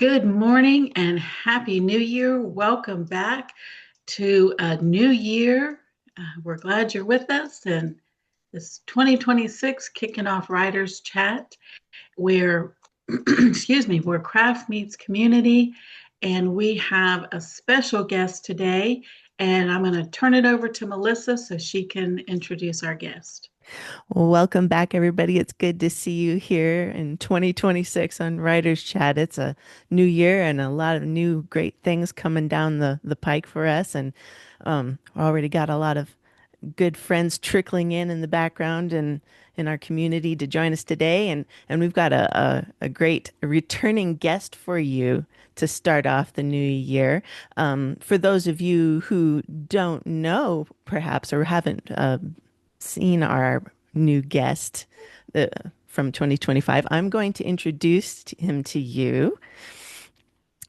Good morning and happy new year. Welcome back to a new year. We're glad you're with us and this 2026 kicking off Writers Chat where excuse me, where craft meets community, and we have a special guest today, and I'm going to turn it over to Melissa so she can introduce our guest. Welcome back, everybody. It's good to see you here in 2026 on Writers Chat. It's a new year and a lot of new great things coming down the pike for us. And already got a lot of good friends trickling in the background and in our community to join us today. And we've got a great returning guest for you to start off the new year. For those of you who don't know, perhaps, or haven't seen our new guest uh, from 2025, I'm going to introduce him to you.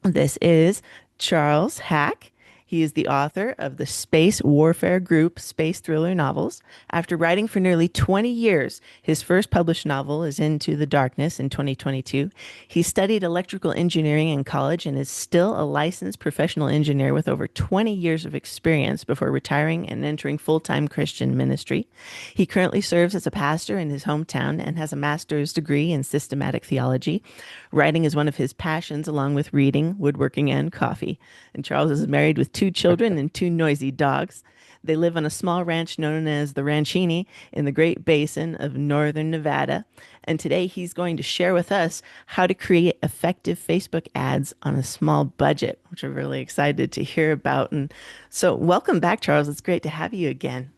This is Charles Hack. He is the author of the space warfare group Space Thriller novels. After writing for nearly 20 years, his first published novel is Into the Darkness in 2022. He studied electrical engineering in college and is still a licensed professional engineer with over 20 years of experience before retiring and entering full-time Christian ministry. He currently serves as a pastor in his hometown and has a master's degree in systematic theology. Writing is one of his passions, along with reading, woodworking, and coffee. And Charles is married with two children and two noisy dogs. They live on a small ranch known as the Ranchini in the Great Basin of northern Nevada. And today he's going to share with us how to create effective Facebook ads on a small budget, which we're really excited to hear about. And so, welcome back, Charles. It's great to have you again.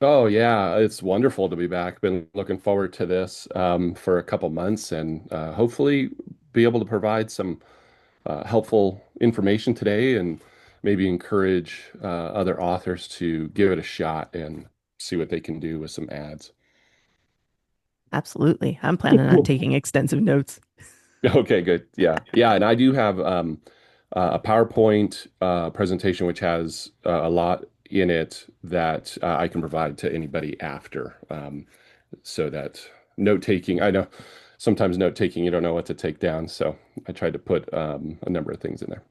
Oh yeah, it's wonderful to be back. Been looking forward to this for a couple months and hopefully be able to provide some helpful information today and maybe encourage other authors to give it a shot and see what they can do with some ads. Absolutely. I'm planning on taking extensive notes. Okay, good. Yeah, yeah, and I do have a PowerPoint presentation which has a lot in it that I can provide to anybody after, so that note taking. I know sometimes note taking you don't know what to take down, so I tried to put a number of things in there.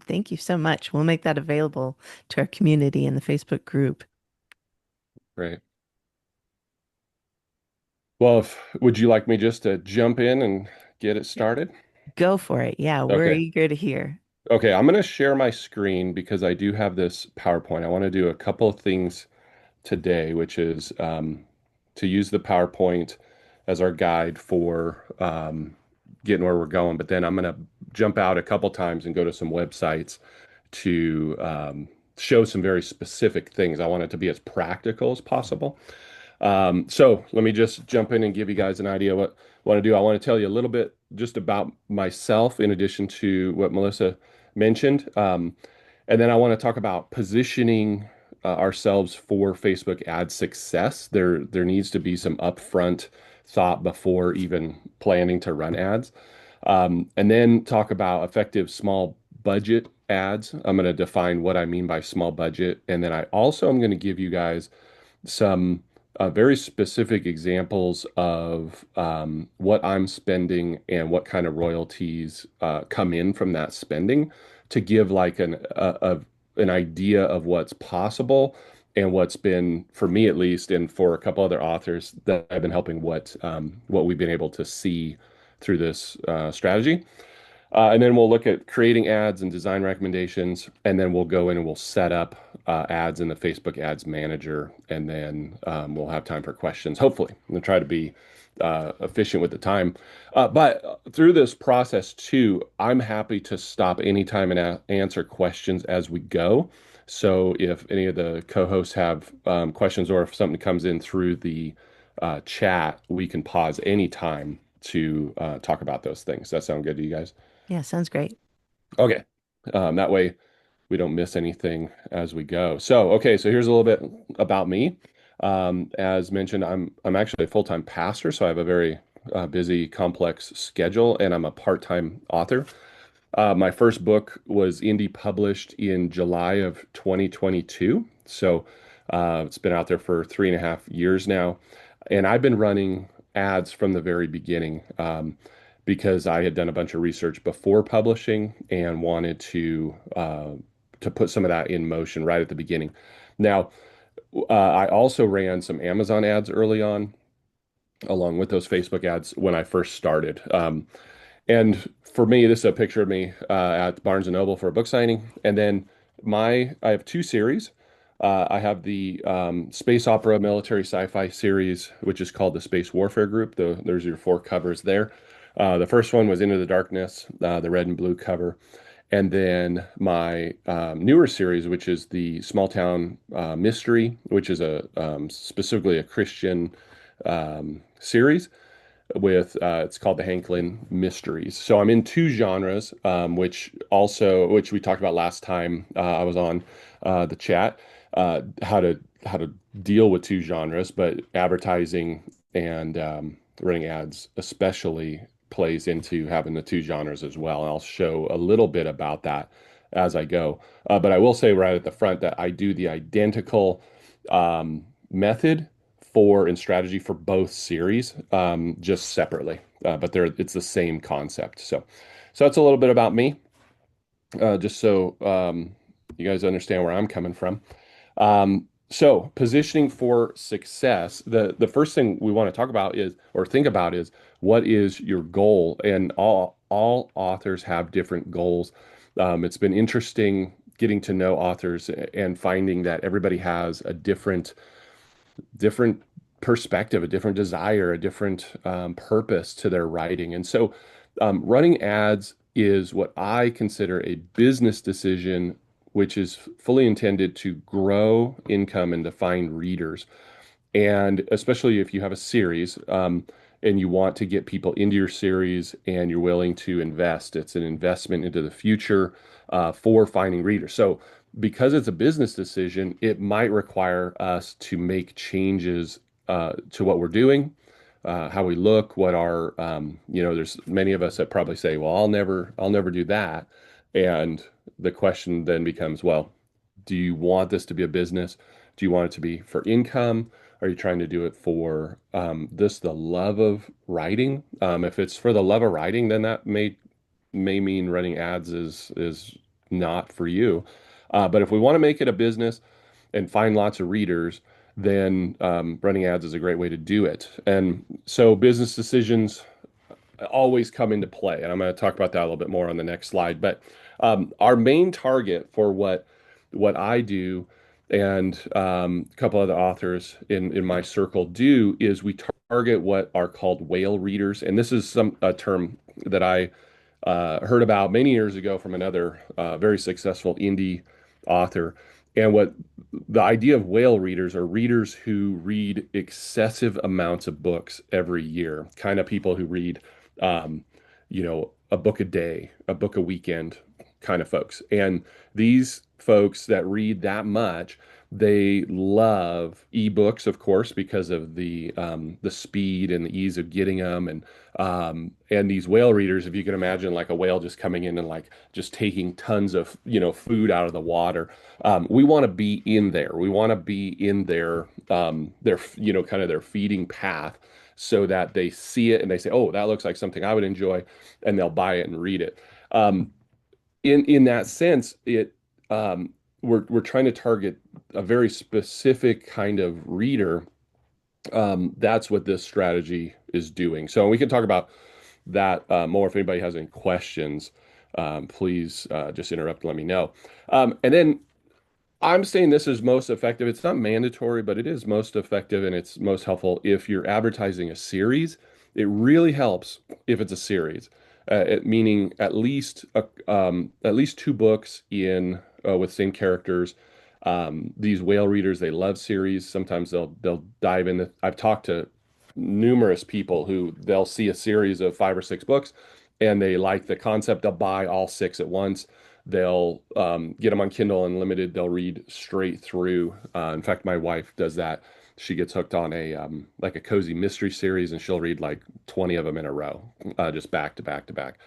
Thank you so much. We'll make that available to our community in the Facebook group. Right. Well, would you like me just to jump in and get it started? Go for it. Yeah, we're Okay. eager to hear. Okay, I'm going to share my screen because I do have this PowerPoint. I want to do a couple of things today, which is to use the PowerPoint as our guide for getting where we're going. But then I'm going to jump out a couple times and go to some websites to show some very specific things. I want it to be as practical as possible. So let me just jump in and give you guys an idea what I want to do. I want to tell you a little bit just about myself in addition to what Melissa mentioned. And then I want to talk about positioning ourselves for Facebook ad success. There needs to be some upfront thought before even planning to run ads. And then talk about effective small budget ads. I'm going to define what I mean by small budget. And then I also am going to give you guys some very specific examples of what I'm spending and what kind of royalties come in from that spending to give like an idea of what's possible and what's been, for me at least, and for a couple other authors that I've been helping, what we've been able to see through this strategy. And then we'll look at creating ads and design recommendations, and then we'll go in and we'll set up ads in the Facebook Ads Manager, and then we'll have time for questions. Hopefully, I'm gonna try to be efficient with the time. But through this process too, I'm happy to stop anytime and answer questions as we go. So if any of the co-hosts have questions, or if something comes in through the chat, we can pause anytime to talk about those things. Does that sound good to you guys? Yeah, sounds great. Okay. That way we don't miss anything as we go. So, okay, so here's a little bit about me. As mentioned, I'm actually a full-time pastor, so I have a very busy, complex schedule, and I'm a part-time author. My first book was indie published in July of 2022. So it's been out there for 3.5 years now. And I've been running ads from the very beginning. because I had done a bunch of research before publishing and wanted to put some of that in motion right at the beginning. Now, I also ran some Amazon ads early on, along with those Facebook ads when I first started. And for me, this is a picture of me at Barnes and Noble for a book signing. And then I have two series. I have the space opera military sci-fi series, which is called the Space Warfare Group. There's your four covers there. The first one was Into the Darkness, the red and blue cover. And then my newer series, which is the Small Town Mystery, which is specifically a Christian series with it's called the Hanklin Mysteries. So I'm in two genres, which we talked about last time I was on the chat, how to deal with two genres, but advertising and running ads especially plays into having the two genres as well. And I'll show a little bit about that as I go. But I will say right at the front that I do the identical method and strategy for both series, just separately. But it's the same concept. So that's a little bit about me, just so you guys understand where I'm coming from. So positioning for success, the first thing we want to talk about is, or think about is, what is your goal? And all authors have different goals. It's been interesting getting to know authors and finding that everybody has a different perspective, a different desire, a different purpose to their writing. And so running ads is what I consider a business decision, which is fully intended to grow income and to find readers. And especially if you have a series and you want to get people into your series and you're willing to invest, it's an investment into the future for finding readers. So because it's a business decision, it might require us to make changes to what we're doing, how we look, what our, there's many of us that probably say, well, I'll never do that. And the question then becomes, well, do you want this to be a business? Do you want it to be for income? Are you trying to do it for the love of writing? If it's for the love of writing, then that may mean running ads is not for you. But if we want to make it a business and find lots of readers, then running ads is a great way to do it. And so business decisions always come into play. And I'm going to talk about that a little bit more on the next slide. But our main target for what I do and a couple other authors in my circle do is we target what are called whale readers. And this is a term that I heard about many years ago from another very successful indie author. And what the idea of whale readers are readers who read excessive amounts of books every year, kind of people who read, a book a day, a book a weekend kind of folks. And these folks that read that much, they love ebooks, of course, because of the speed and the ease of getting them, and these whale readers, if you can imagine, like a whale just coming in and like just taking tons of food out of the water. We want to be in there. We want to be in their kind of their feeding path, so that they see it and they say, "Oh, that looks like something I would enjoy," and they'll buy it and read it. In that sense, we're trying to target a very specific kind of reader. That's what this strategy is doing. So we can talk about that more. If anybody has any questions, please just interrupt and let me know. And then I'm saying this is most effective. It's not mandatory, but it is most effective and it's most helpful if you're advertising a series. It really helps if it's a series, meaning at least two books in with same characters. These whale readers, they love series. Sometimes they'll dive in. I've talked to numerous people who they'll see a series of 5 or 6 books and they like the concept. They'll buy all 6 at once. They'll get them on Kindle Unlimited. They'll read straight through. In fact, my wife does that. She gets hooked on a cozy mystery series, and she'll read like 20 of them in a row, just back to back to back.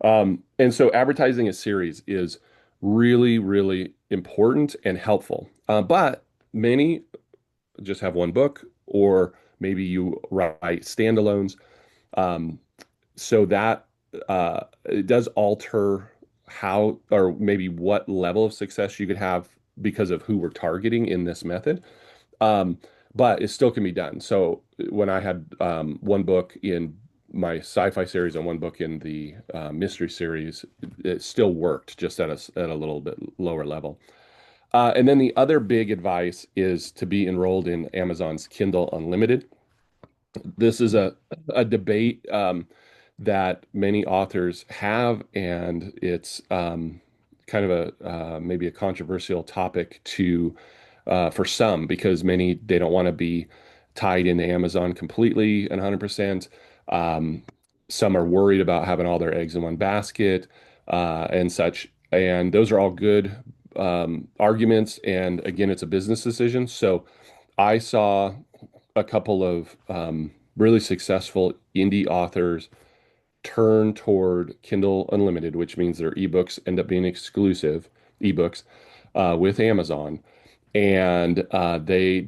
And so advertising a series is really, really important and helpful. But many just have one book, or maybe you write standalones. So that it does alter how or maybe what level of success you could have because of who we're targeting in this method. Um, but it still can be done. So when I had one book in my sci-fi series and one book in the mystery series, it still worked just at a little bit lower level. And then the other big advice is to be enrolled in Amazon's Kindle Unlimited. This is a debate that many authors have, and it's kind of a maybe a controversial topic to for some because many they don't want to be tied into Amazon completely and 100%. Um, some are worried about having all their eggs in one basket and such, and those are all good arguments. And again, it's a business decision. So I saw a couple of really successful indie authors turn toward Kindle Unlimited, which means their ebooks end up being exclusive ebooks with Amazon. And they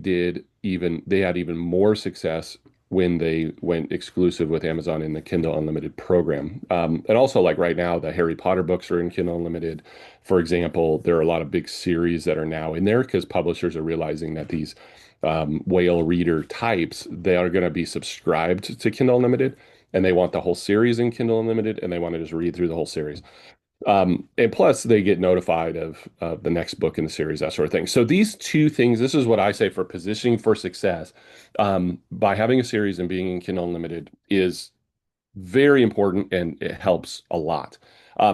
had even more success when they went exclusive with Amazon in the Kindle Unlimited program. And also, like right now, the Harry Potter books are in Kindle Unlimited. For example, there are a lot of big series that are now in there because publishers are realizing that these whale reader types, they are going to be subscribed to Kindle Unlimited and they want the whole series in Kindle Unlimited and they want to just read through the whole series. And plus, they get notified of the next book in the series, that sort of thing. So these two things, this is what I say for positioning for success. By having a series and being in Kindle Unlimited is very important and it helps a lot.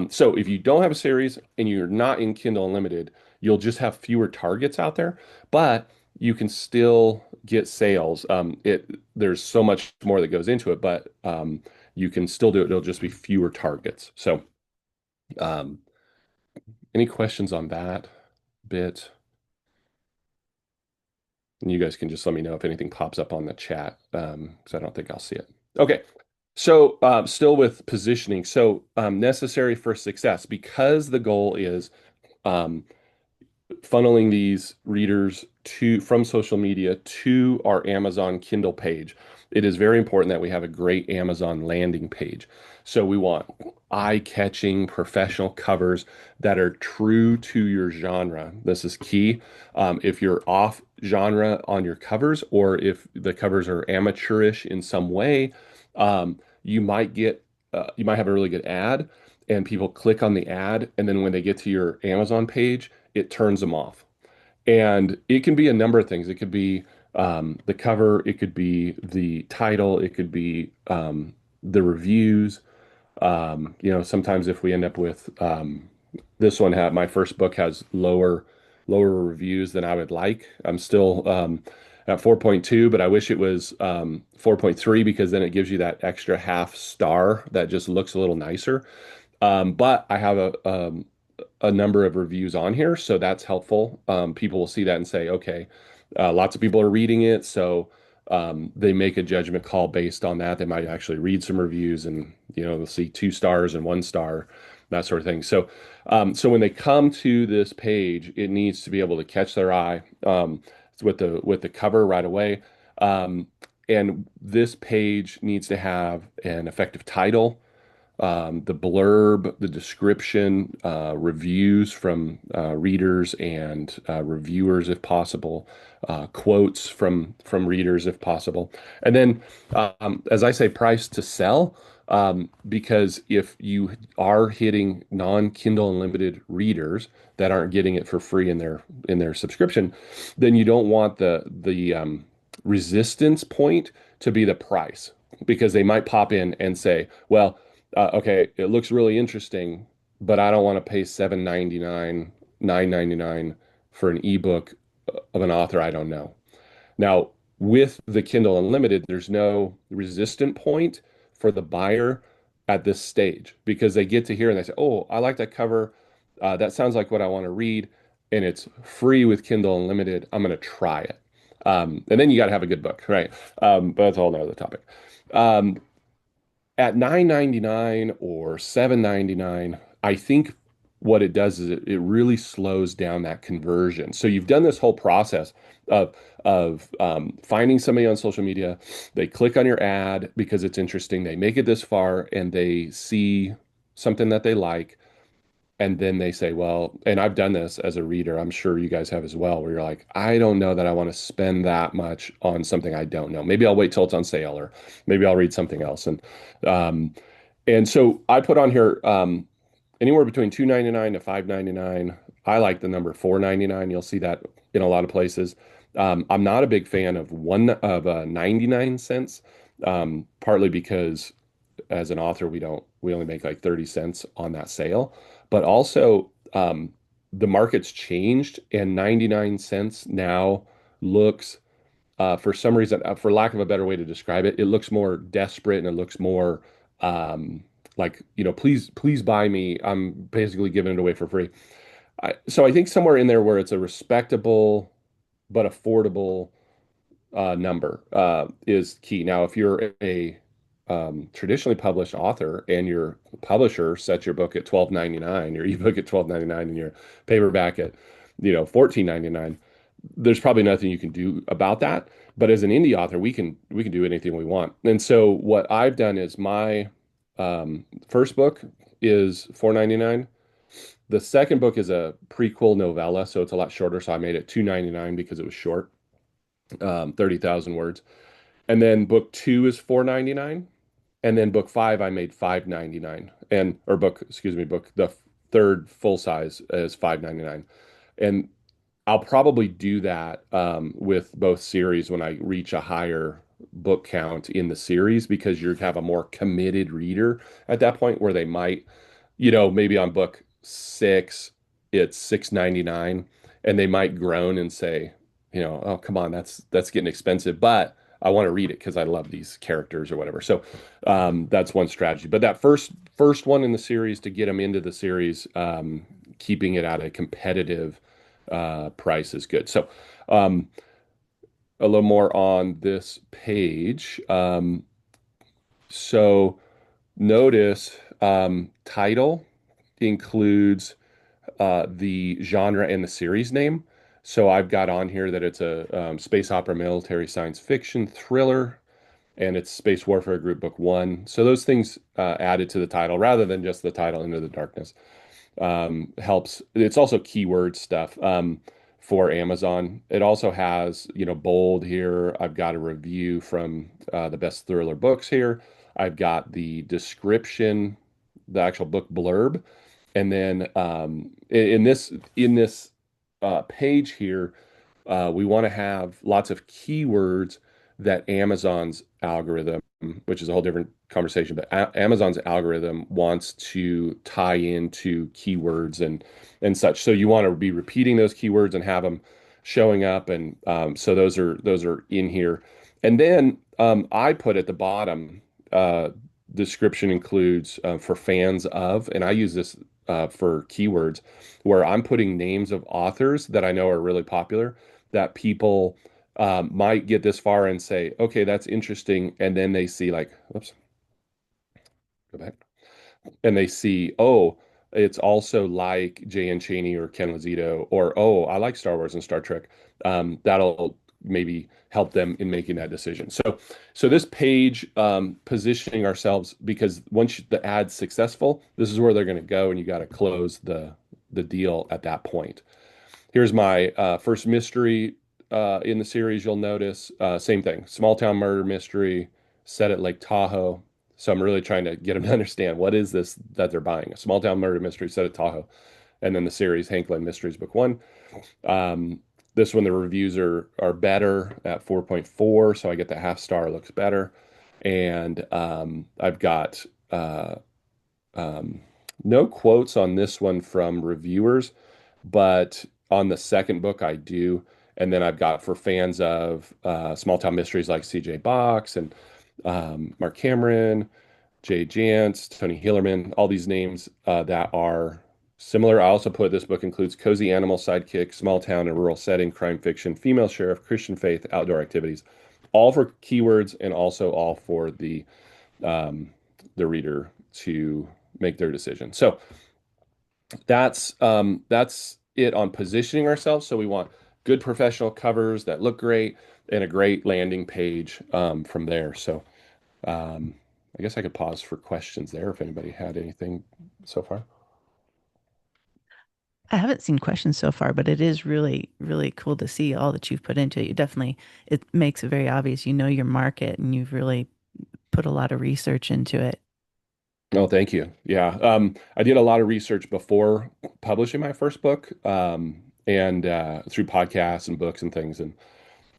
So if you don't have a series and you're not in Kindle Unlimited, you'll just have fewer targets out there, but you can still get sales. There's so much more that goes into it, but you can still do it. It'll just be fewer targets. So um, any questions on that bit? And you guys can just let me know if anything pops up on the chat, because I don't think I'll see it. Okay. So still with positioning. So necessary for success, because the goal is um, funneling these readers to from social media to our Amazon Kindle page. It is very important that we have a great Amazon landing page. So we want eye-catching professional covers that are true to your genre. This is key. If you're off genre on your covers, or if the covers are amateurish in some way, you might have a really good ad, and people click on the ad, and then when they get to your Amazon page, it turns them off. And it can be a number of things. It could be the cover, it could be the title, it could be the reviews. Sometimes if we end up with this one, my first book has lower reviews than I would like. I'm still at 4.2, but I wish it was 4.3 because then it gives you that extra half star that just looks a little nicer. But I have a number of reviews on here, so that's helpful. People will see that and say, okay, lots of people are reading it, so they make a judgment call based on that. They might actually read some reviews and they'll see 2 stars and 1 star, that sort of thing. So when they come to this page, it needs to be able to catch their eye with the cover right away. And this page needs to have an effective title, the blurb, the description, reviews from readers and reviewers if possible, quotes from readers if possible, and then, as I say, price to sell. Because if you are hitting non-Kindle Unlimited readers that aren't getting it for free in their subscription, then you don't want the resistance point to be the price, because they might pop in and say, well, okay, it looks really interesting, but I don't want to pay $7.99, $9.99 for an ebook of an author I don't know. Now, with the Kindle Unlimited, there's no resistant point for the buyer at this stage, because they get to hear and they say, "Oh, I like that cover. That sounds like what I want to read, and it's free with Kindle Unlimited. I'm going to try it." And then you got to have a good book, right? But that's a whole nother topic. At $9.99 or $7.99, I think what it does is it really slows down that conversion. So you've done this whole process of finding somebody on social media. They click on your ad because it's interesting. They make it this far and they see something that they like. And then they say, well, and I've done this as a reader. I'm sure you guys have as well, where you're like, I don't know that I want to spend that much on something I don't know. Maybe I'll wait till it's on sale, or maybe I'll read something else. Um, and so I put on here anywhere between 2.99 to 5.99. I like the number 4.99. You'll see that in a lot of places. I'm not a big fan of 99 cents, partly because as an author we only make like 30 cents on that sale, but also the market's changed and 99 cents now looks for some reason, for lack of a better way to describe it, it looks more desperate and it looks more like, please buy me. I'm basically giving it away for free. So I think somewhere in there where it's a respectable but affordable number is key. Now, if you're a traditionally published author and your publisher sets your book at 12.99, your ebook at 12.99, and your paperback at 14.99, there's probably nothing you can do about that. But as an indie author, we can do anything we want. And so what I've done is my first book is 4.99. The second book is a prequel novella, so it's a lot shorter. So I made it 2.99 because it was short, 30,000 words. And then book two is 4.99. And then book five, I made 5.99. And or book, excuse me, book the third full size is 5.99. And I'll probably do that with both series when I reach a higher book count in the series, because you have a more committed reader at that point where they might, maybe on book six, it's 6.99, and they might groan and say, oh, come on, that's getting expensive, but I want to read it because I love these characters or whatever. So that's one strategy. But that first one in the series, to get them into the series, keeping it at a competitive price is good. So a little more on this page. So notice title includes the genre and the series name. So I've got on here that it's a space opera, military science fiction, thriller, and it's Space Warfare Group Book One. So those things added to the title rather than just the title, Into the Darkness, helps. It's also keyword stuff for Amazon. It also has, bold here. I've got a review from the best thriller books here. I've got the description, the actual book blurb, and then in this page here, we want to have lots of keywords that Amazon's algorithm, which is a whole different conversation, but Amazon's algorithm wants to tie into keywords and such. So you want to be repeating those keywords and have them showing up, and so those are in here. And then I put at the bottom, description includes for fans of, and I use this for keywords, where I'm putting names of authors that I know are really popular, that people might get this far and say, okay, that's interesting. And then they see like, whoops, go back. And they see, oh, it's also like J.N. Chaney or Ken Lazito, or, oh, I like Star Wars and Star Trek. That'll maybe help them in making that decision. So this page, positioning ourselves, because once the ad's successful, this is where they're going to go, and you got to close the deal at that point. Here's my first mystery in the series. You'll notice same thing, small town murder mystery set at Lake Tahoe. So I'm really trying to get them to understand what is this that they're buying. A small town murder mystery set at Tahoe. And then the series Hank Lynn Mysteries Book One. This one, the reviews are better at 4.4, so I get the half star, looks better. And I've got no quotes on this one from reviewers, but on the second book I do. And then I've got for fans of small town mysteries like CJ Box and Mark Cameron, Jay Jantz, Tony Hillerman, all these names that are similar. I also put this book includes cozy animal sidekick, small town and rural setting, crime fiction, female sheriff, Christian faith, outdoor activities, all for keywords and also all for the reader to make their decision. So That's it on positioning ourselves. So we want good professional covers that look great and a great landing page from there. So um, I guess I could pause for questions there if anybody had anything so far. I haven't seen questions so far, but it is really, really cool to see all that you've put into it. You definitely, it makes it very obvious you know your market and you've really put a lot of research into it. Oh, thank you. Yeah. I did a lot of research before publishing my first book, and through podcasts and books and things, and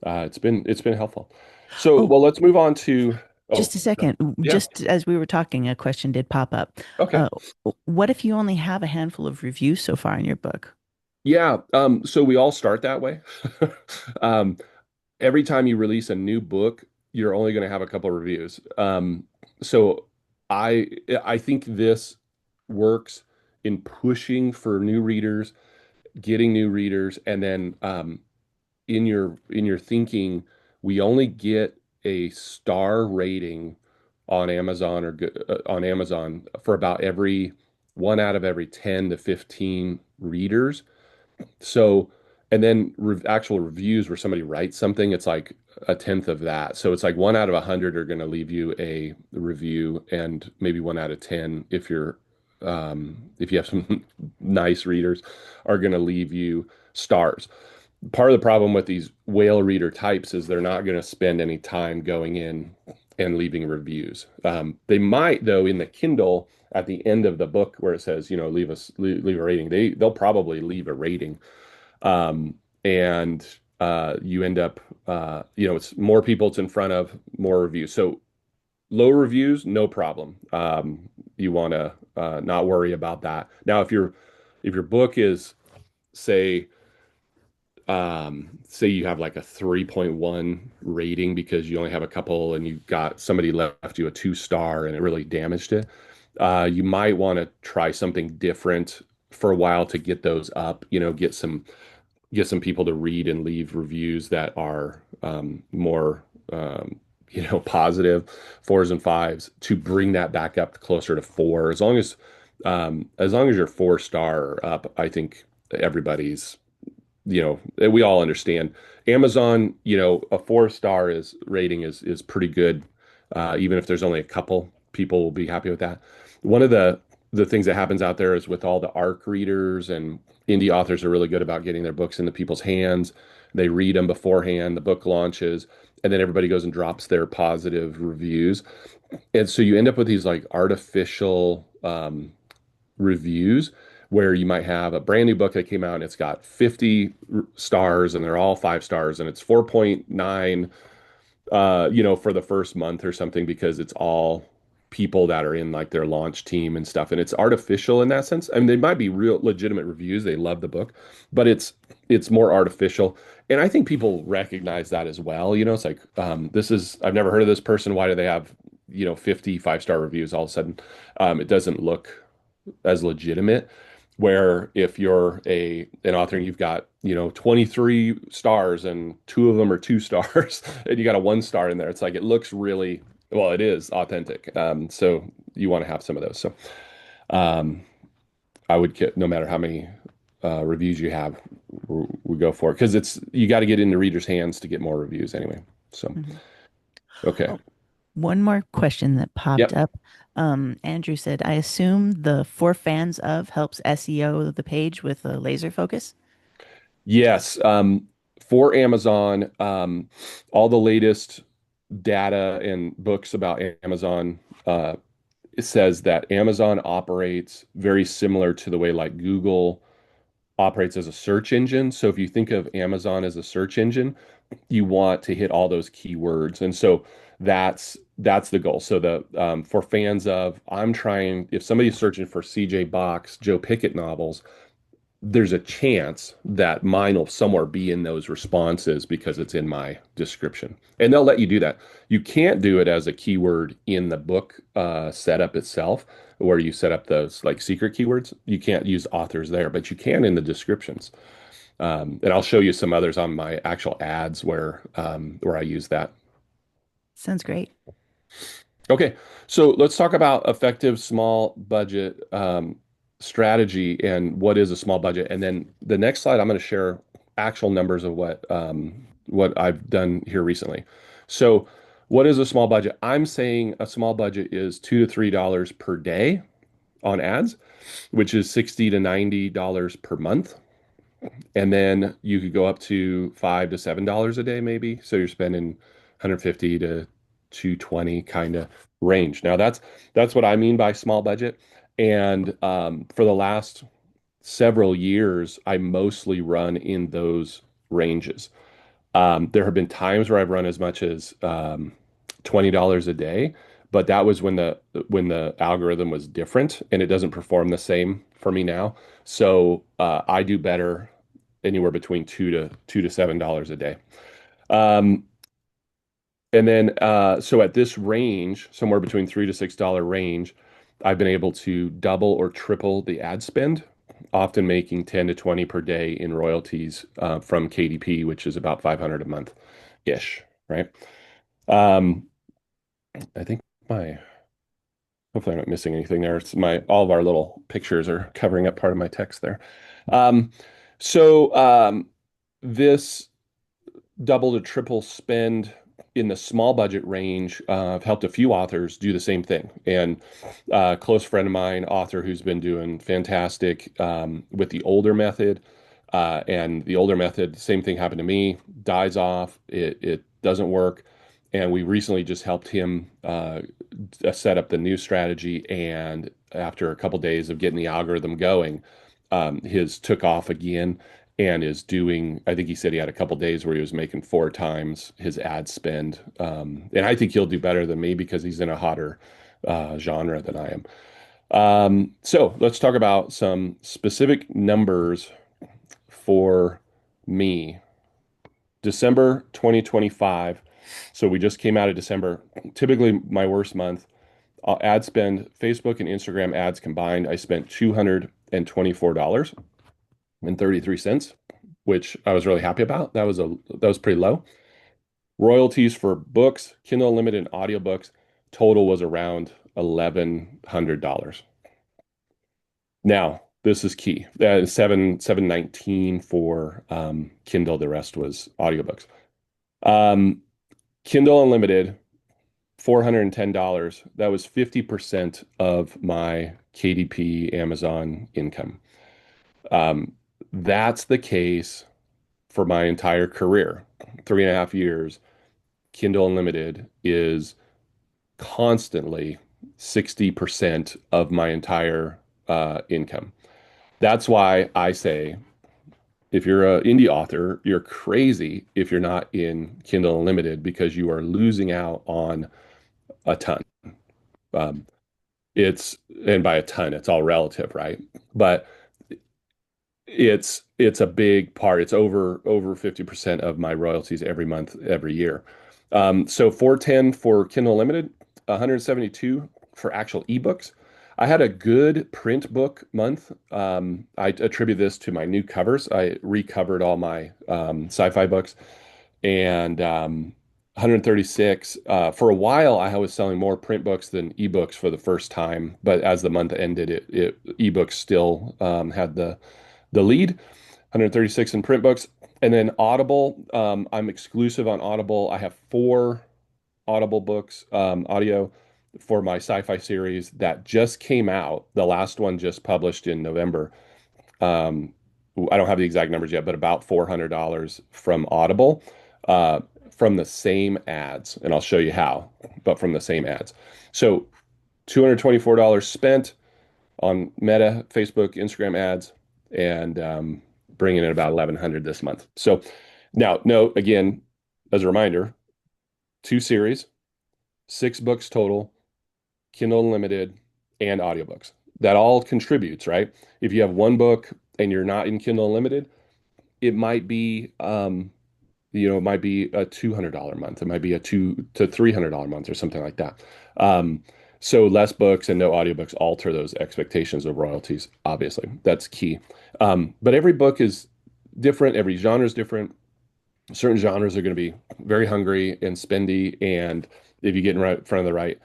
it's been helpful. So, Oh, well, let's move on to. Oh, just a second. yeah. Just as we were talking, a question did pop up. Okay. Uh, what if you only have a handful of reviews so far in your book? Yeah. So we all start that way. Um, every time you release a new book, you're only going to have a couple reviews. So I I think this works in pushing for new readers, getting new readers, and then in your thinking, we only get a star rating on Amazon on Amazon for about every one out of every 10 to 15 readers. So, and then actual reviews where somebody writes something, it's like a tenth of that. So it's like one out of 100 are going to leave you a review, and maybe one out of 10, if you have some nice readers, are going to leave you stars. Part of the problem with these whale reader types is they're not going to spend any time going in and leaving reviews. They might, though, in the Kindle at the end of the book where it says, leave a rating. They'll probably leave a rating, and you end up, it's more people it's in front of, more reviews. So low reviews, no problem. You want to not worry about that. Now, if your book is, say, say you have like a 3.1 rating because you only have a couple and you got somebody left you a 2 star and it really damaged it, you might want to try something different for a while to get those up, get some people to read and leave reviews that are more positive, fours and fives, to bring that back up closer to four. As long as you're 4 star up, I think everybody's, we all understand. Amazon, a 4 star is rating is pretty good. Even if there's only a couple, people will be happy with that. One of the things that happens out there is with all the ARC readers, and indie authors are really good about getting their books into people's hands. They read them beforehand, the book launches, and then everybody goes and drops their positive reviews. And so you end up with these like artificial reviews where you might have a brand new book that came out and it's got 50 stars and they're all 5 stars and it's 4.9 for the first month or something, because it's all people that are in like their launch team and stuff, and it's artificial in that sense. I mean, they might be real legitimate reviews, they love the book, but it's more artificial. And I think people recognize that as well. It's like, I've never heard of this person, why do they have 50 5 star reviews all of a sudden? It doesn't look as legitimate. Where if you're an author and you've got 23 stars and two of them are 2 stars and you got a 1 star in there, it's like it looks really well. It is authentic. So you want to have some of those. So um, I would get, no matter how many reviews you have, we go for it because you got to get into readers' hands to get more reviews anyway. So Mhm. okay, Oh, one more question that popped yep. up. Andrew said, I assume the for fans of helps SEO the page with a laser focus. Yes. For Amazon, all the latest data and books about Amazon, it says that Amazon operates very similar to the way like Google operates as a search engine. So if you think of Amazon as a search engine, you want to hit all those keywords. And so that's the goal. So for fans of, I'm trying, if somebody's searching for CJ Box, Joe Pickett novels, there's a chance that mine will somewhere be in those responses because it's in my description. And they'll let you do that. You can't do it as a keyword in the book setup itself, where you set up those like secret keywords. You can't use authors there, but you can in the descriptions. And I'll show you some others on my actual ads where I use that. Sounds great. Okay, so let's talk about effective small budget. strategy and what is a small budget. And then the next slide, I'm going to share actual numbers of what I've done here recently. So, what is a small budget? I'm saying a small budget is $2 to $3 per day on ads, which is $60 to $90 per month. And then you could go up to $5 to $7 a day, maybe. So you're spending 150 to 220 kind of range. Now that's what I mean by small budget. And for the last several years, I mostly run in those ranges. There have been times where I've run as much as $20 a day, but that was when the algorithm was different and it doesn't perform the same for me now. So I do better anywhere between $2 to $7 a day. Um, and then so at this range, somewhere between $3 to $6 range, I've been able to double or triple the ad spend, often making 10 to 20 per day in royalties from KDP, which is about 500 a month ish, right? Um, I think my hopefully I'm not missing anything there. It's all of our little pictures are covering up part of my text there. Um, so this double to triple spend in the small budget range. I've helped a few authors do the same thing. And a close friend of mine, author who's been doing fantastic with the older method. And the older method, same thing happened to me, dies off. It doesn't work. And we recently just helped him set up the new strategy. And after a couple days of getting the algorithm going, his took off again and is doing, I think he said he had a couple days where he was making 4 times his ad spend. And I think he'll do better than me because he's in a hotter genre than I am. So let's talk about some specific numbers for me. December 2025. So we just came out of December. Typically my worst month. Ad spend, Facebook and Instagram ads combined, I spent $224.33, which I was really happy about. That was pretty low. Royalties for books, Kindle Unlimited and audiobooks, total was around $1,100. Now, this is key. $719 for Kindle. The rest was audiobooks. Kindle Unlimited, $410. That was 50% of my KDP Amazon income. That's the case for my entire career. 3.5 years, Kindle Unlimited is constantly 60% of my entire income. That's why I say, if you're an indie author, you're crazy if you're not in Kindle Unlimited because you are losing out on a ton. Um, and by a ton, it's all relative, right? But it's a big part. It's over 50% of my royalties every month, every year. So 410 for Kindle Unlimited, 172 for actual ebooks. I had a good print book month. I attribute this to my new covers. I recovered all my sci-fi books and 136. For a while, I was selling more print books than ebooks for the first time, but as the month ended, ebooks still had the lead. 136 in print books, and then Audible. I'm exclusive on Audible. I have 4 Audible books, audio for my sci-fi series that just came out. The last one just published in November. I don't have the exact numbers yet, but about $400 from Audible, from the same ads, and I'll show you how, but from the same ads. So $224 spent on Meta, Facebook, Instagram ads, and bringing in about 1,100 this month. So now, note again, as a reminder, 2 series, 6 books total, Kindle Unlimited, and audiobooks. That all contributes, right? If you have 1 book and you're not in Kindle Unlimited, it might be, it might be a $200 month. It might be a $200 to $300 month or something like that. So less books and no audiobooks alter those expectations of royalties. Obviously, that's key. But every book is different. Every genre is different. Certain genres are going to be very hungry and spendy, and if you get in front of the right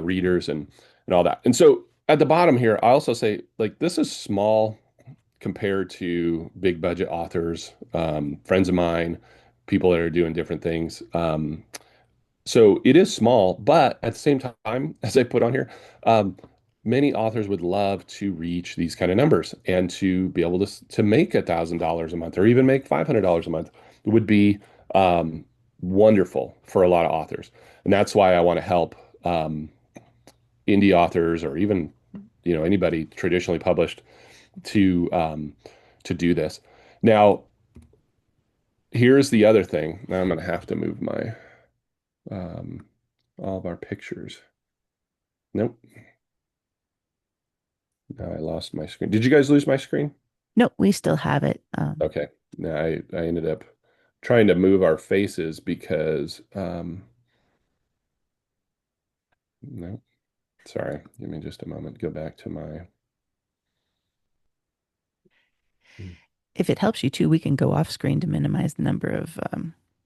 readers and all that. And so at the bottom here, I also say like this is small compared to big budget authors, friends of mine, people that are doing different things. So it is small, but at the same time, as I put on here, um, many authors would love to reach these kind of numbers and to be able to make $1,000 a month or even make $500 a month would be um, wonderful for a lot of authors. And that's why I want to help indie authors or even anybody traditionally published to to do this. Now, here's the other thing. Now I'm going to have to move my um, all of our pictures. Nope. Now I lost my screen. Did you guys lose my screen? No, we still have it. Okay. Now I ended up trying to move our faces because no, sorry. Give me just a moment. Go back to my If it helps you too, we can go off screen to minimize the number of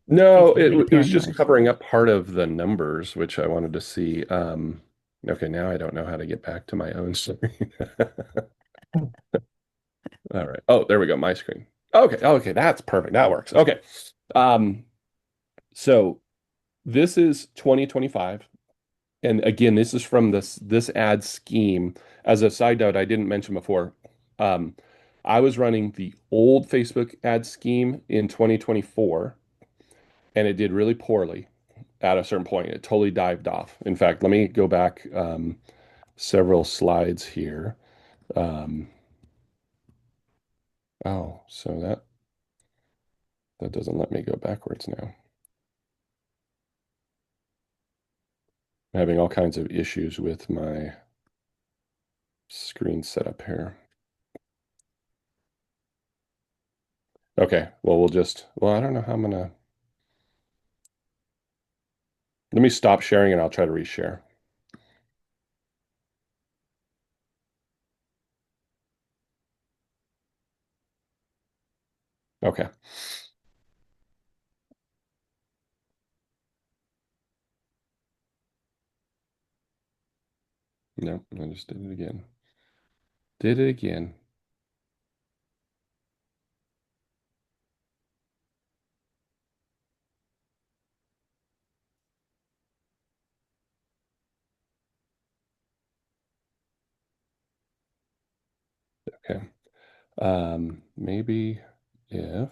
No, faces we it appear was on just yours. covering up part of the numbers, which I wanted to see. Okay, now I don't know how to get back to my own screen. All right. Oh, there we go. My screen. Okay. Okay. That's perfect. That works. Okay. Um, so this is 2025. And again, this is from this ad scheme. As a side note, I didn't mention before. Um, I was running the old Facebook ad scheme in 2024, and it did really poorly at a certain point. It totally dived off. In fact, let me go back several slides here. Um, oh, so that doesn't let me go backwards now. I'm having all kinds of issues with my screen setup here. Okay, well, I don't know how I'm gonna, let me stop sharing and I'll try to reshare. Okay. No, I just did it again. Did it again. Okay. Maybe if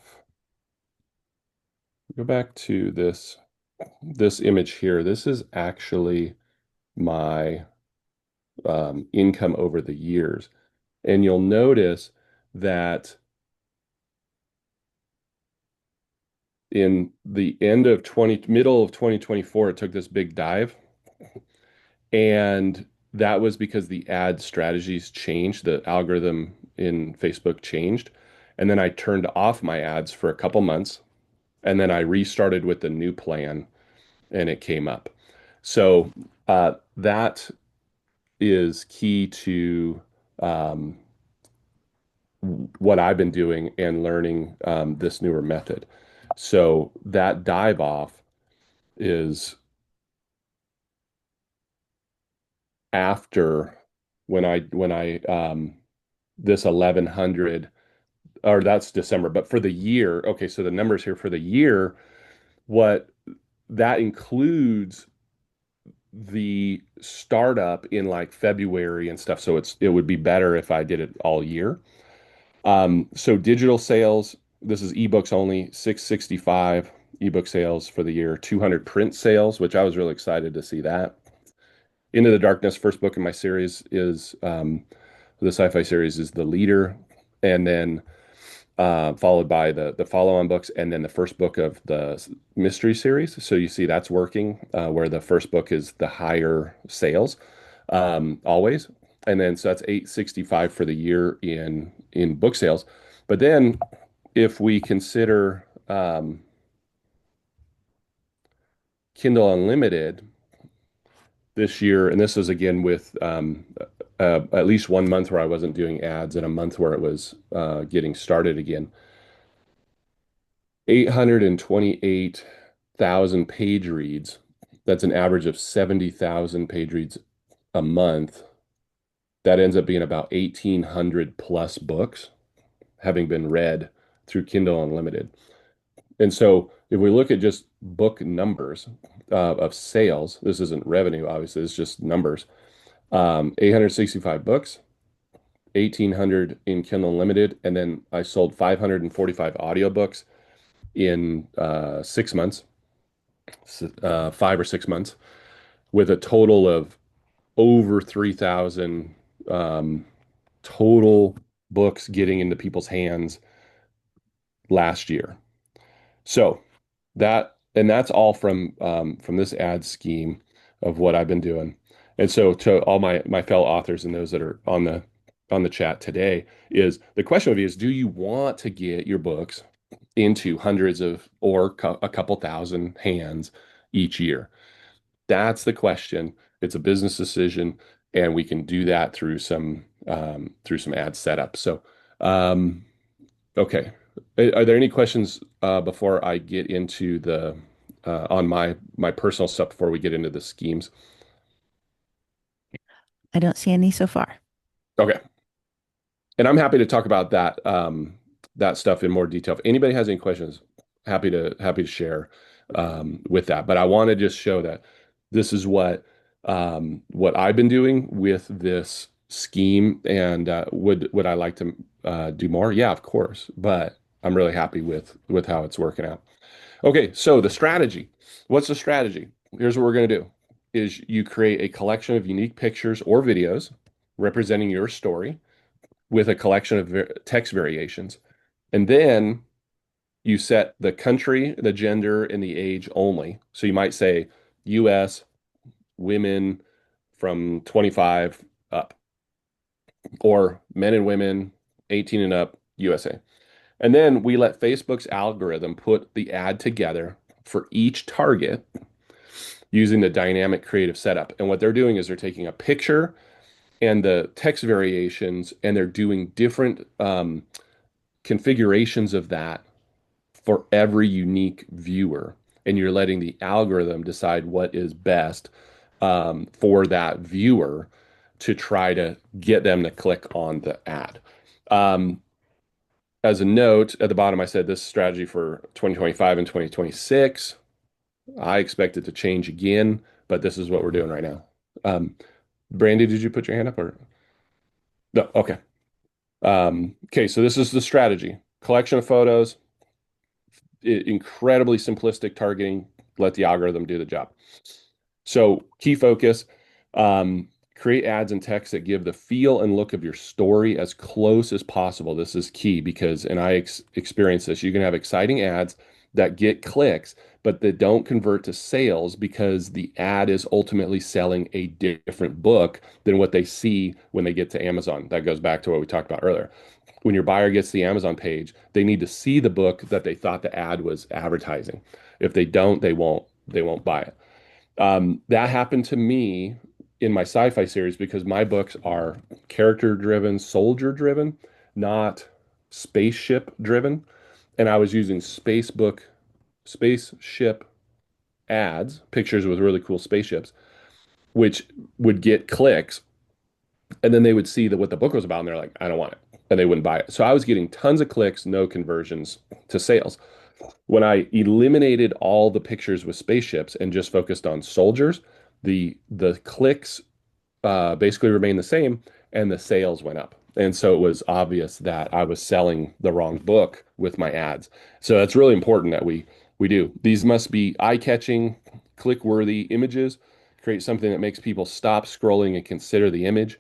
go back to this image here, this is actually my income over the years. And you'll notice that in the middle of 2024, it took this big dive. And that was because the ad strategies changed, the algorithm in Facebook changed. And then I turned off my ads for a couple months. And then I restarted with the new plan and it came up. So that is key to um, what I've been doing and learning this newer method. So that dive off is after when I this 1100 or that's December, but for the year, okay, so the numbers here for the year, what that includes the startup in like February and stuff. So it would be better if I did it all year. So digital sales, this is ebooks only, 665 ebook sales for the year, 200 print sales, which I was really excited to see that. Into the Darkness, first book in my series is the sci-fi series is The Leader, and then followed by the follow-on books, and then the first book of the mystery series. So you see that's working, where the first book is the higher sales, always. And then so that's 865 for the year in book sales. But then if we consider Kindle Unlimited this year, and this is again with at least 1 month where I wasn't doing ads and a month where it was getting started again. 828,000 page reads. That's an average of 70,000 page reads a month. that ends up being about 1,800 plus books having been read through Kindle Unlimited. And so if we look at just book numbers of sales, this isn't revenue, obviously, it's just numbers. 865 books, 1,800 in Kindle Unlimited, and then I sold 545 audiobooks in 6 months, 5 or 6 months, with a total of over 3,000 total books getting into people's hands last year. So that's all from this ad scheme of what I've been doing. And so to all my fellow authors and those that are on the chat today, is the question of you is, do you want to get your books into hundreds of or a couple thousand hands each year? That's the question. It's a business decision, and we can do that through some ad setup. So, okay. Are there any questions before I get into the on my personal stuff before we get into the schemes? I don't see any so far. Okay. And I'm happy to talk about that stuff in more detail. If anybody has any questions, happy to share with that. But I want to just show that this is what I've been doing with this scheme. And would I like to do more? Yeah, of course. But I'm really happy with how it's working out. Okay, so the strategy. What's the strategy? Here's what we're going to do is you create a collection of unique pictures or videos representing your story with a collection of text variations. And then you set the country, the gender, and the age only. So you might say US women from 25 up, or men and women 18 and up, USA. And then we let Facebook's algorithm put the ad together for each target using the dynamic creative setup. And what they're doing is they're taking a picture and the text variations, and they're doing different configurations of that for every unique viewer. And you're letting the algorithm decide what is best for that viewer to try to get them to click on the ad. As a note at the bottom, I said this strategy for 2025 and 2026. I expect it to change again, but this is what we're doing right now. Brandy, did you put your hand up or no? Okay. Okay, so this is the strategy. Collection of photos, incredibly simplistic targeting, let the algorithm do the job. So key focus, create ads and text that give the feel and look of your story as close as possible. This is key because, and I experience this, you can have exciting ads that get clicks, but that don't convert to sales because the ad is ultimately selling a different book than what they see when they get to Amazon. That goes back to what we talked about earlier. When your buyer gets to the Amazon page, they need to see the book that they thought the ad was advertising. If they don't, they won't buy it. That happened to me in my sci-fi series because my books are character driven, soldier driven, not spaceship driven. And I was using spaceship ads, pictures with really cool spaceships, which would get clicks. And then they would see that what the book was about, and they're like, I don't want it. And they wouldn't buy it. So I was getting tons of clicks, no conversions to sales. When I eliminated all the pictures with spaceships and just focused on soldiers, the clicks basically remained the same and the sales went up. And so it was obvious that I was selling the wrong book with my ads. So that's really important that we do. These must be eye-catching, click-worthy images. Create something that makes people stop scrolling and consider the image.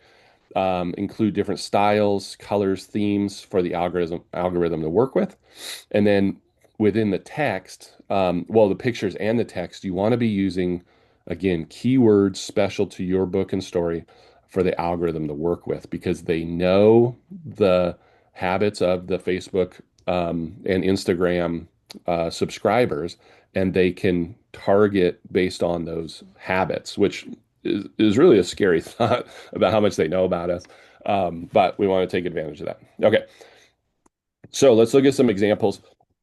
Include different styles, colors, themes for the algorithm to work with. And then within the text, well, the pictures and the text, you want to be using, again, keywords special to your book and story for the algorithm to work with because they know the habits of the Facebook and Instagram subscribers, and they can target based on those habits, which is really a scary thought about how much they know about us. But we want to take advantage of that. Okay. So let's look at some examples.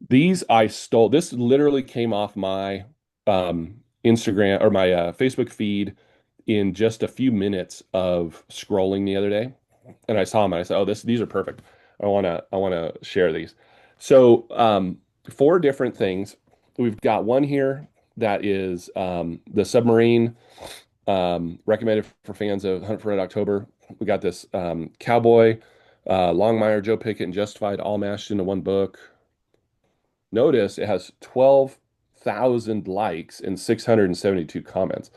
These I stole. This literally came off my Instagram or my Facebook feed in just a few minutes of scrolling the other day, and I saw them and I said, "Oh, these are perfect. I want to share these." So, four different things. We've got one here that is the submarine, recommended for fans of Hunt for Red October. We got this cowboy, Longmire, Joe Pickett, and Justified all mashed into one book. Notice it has 12,000 likes and 672 comments.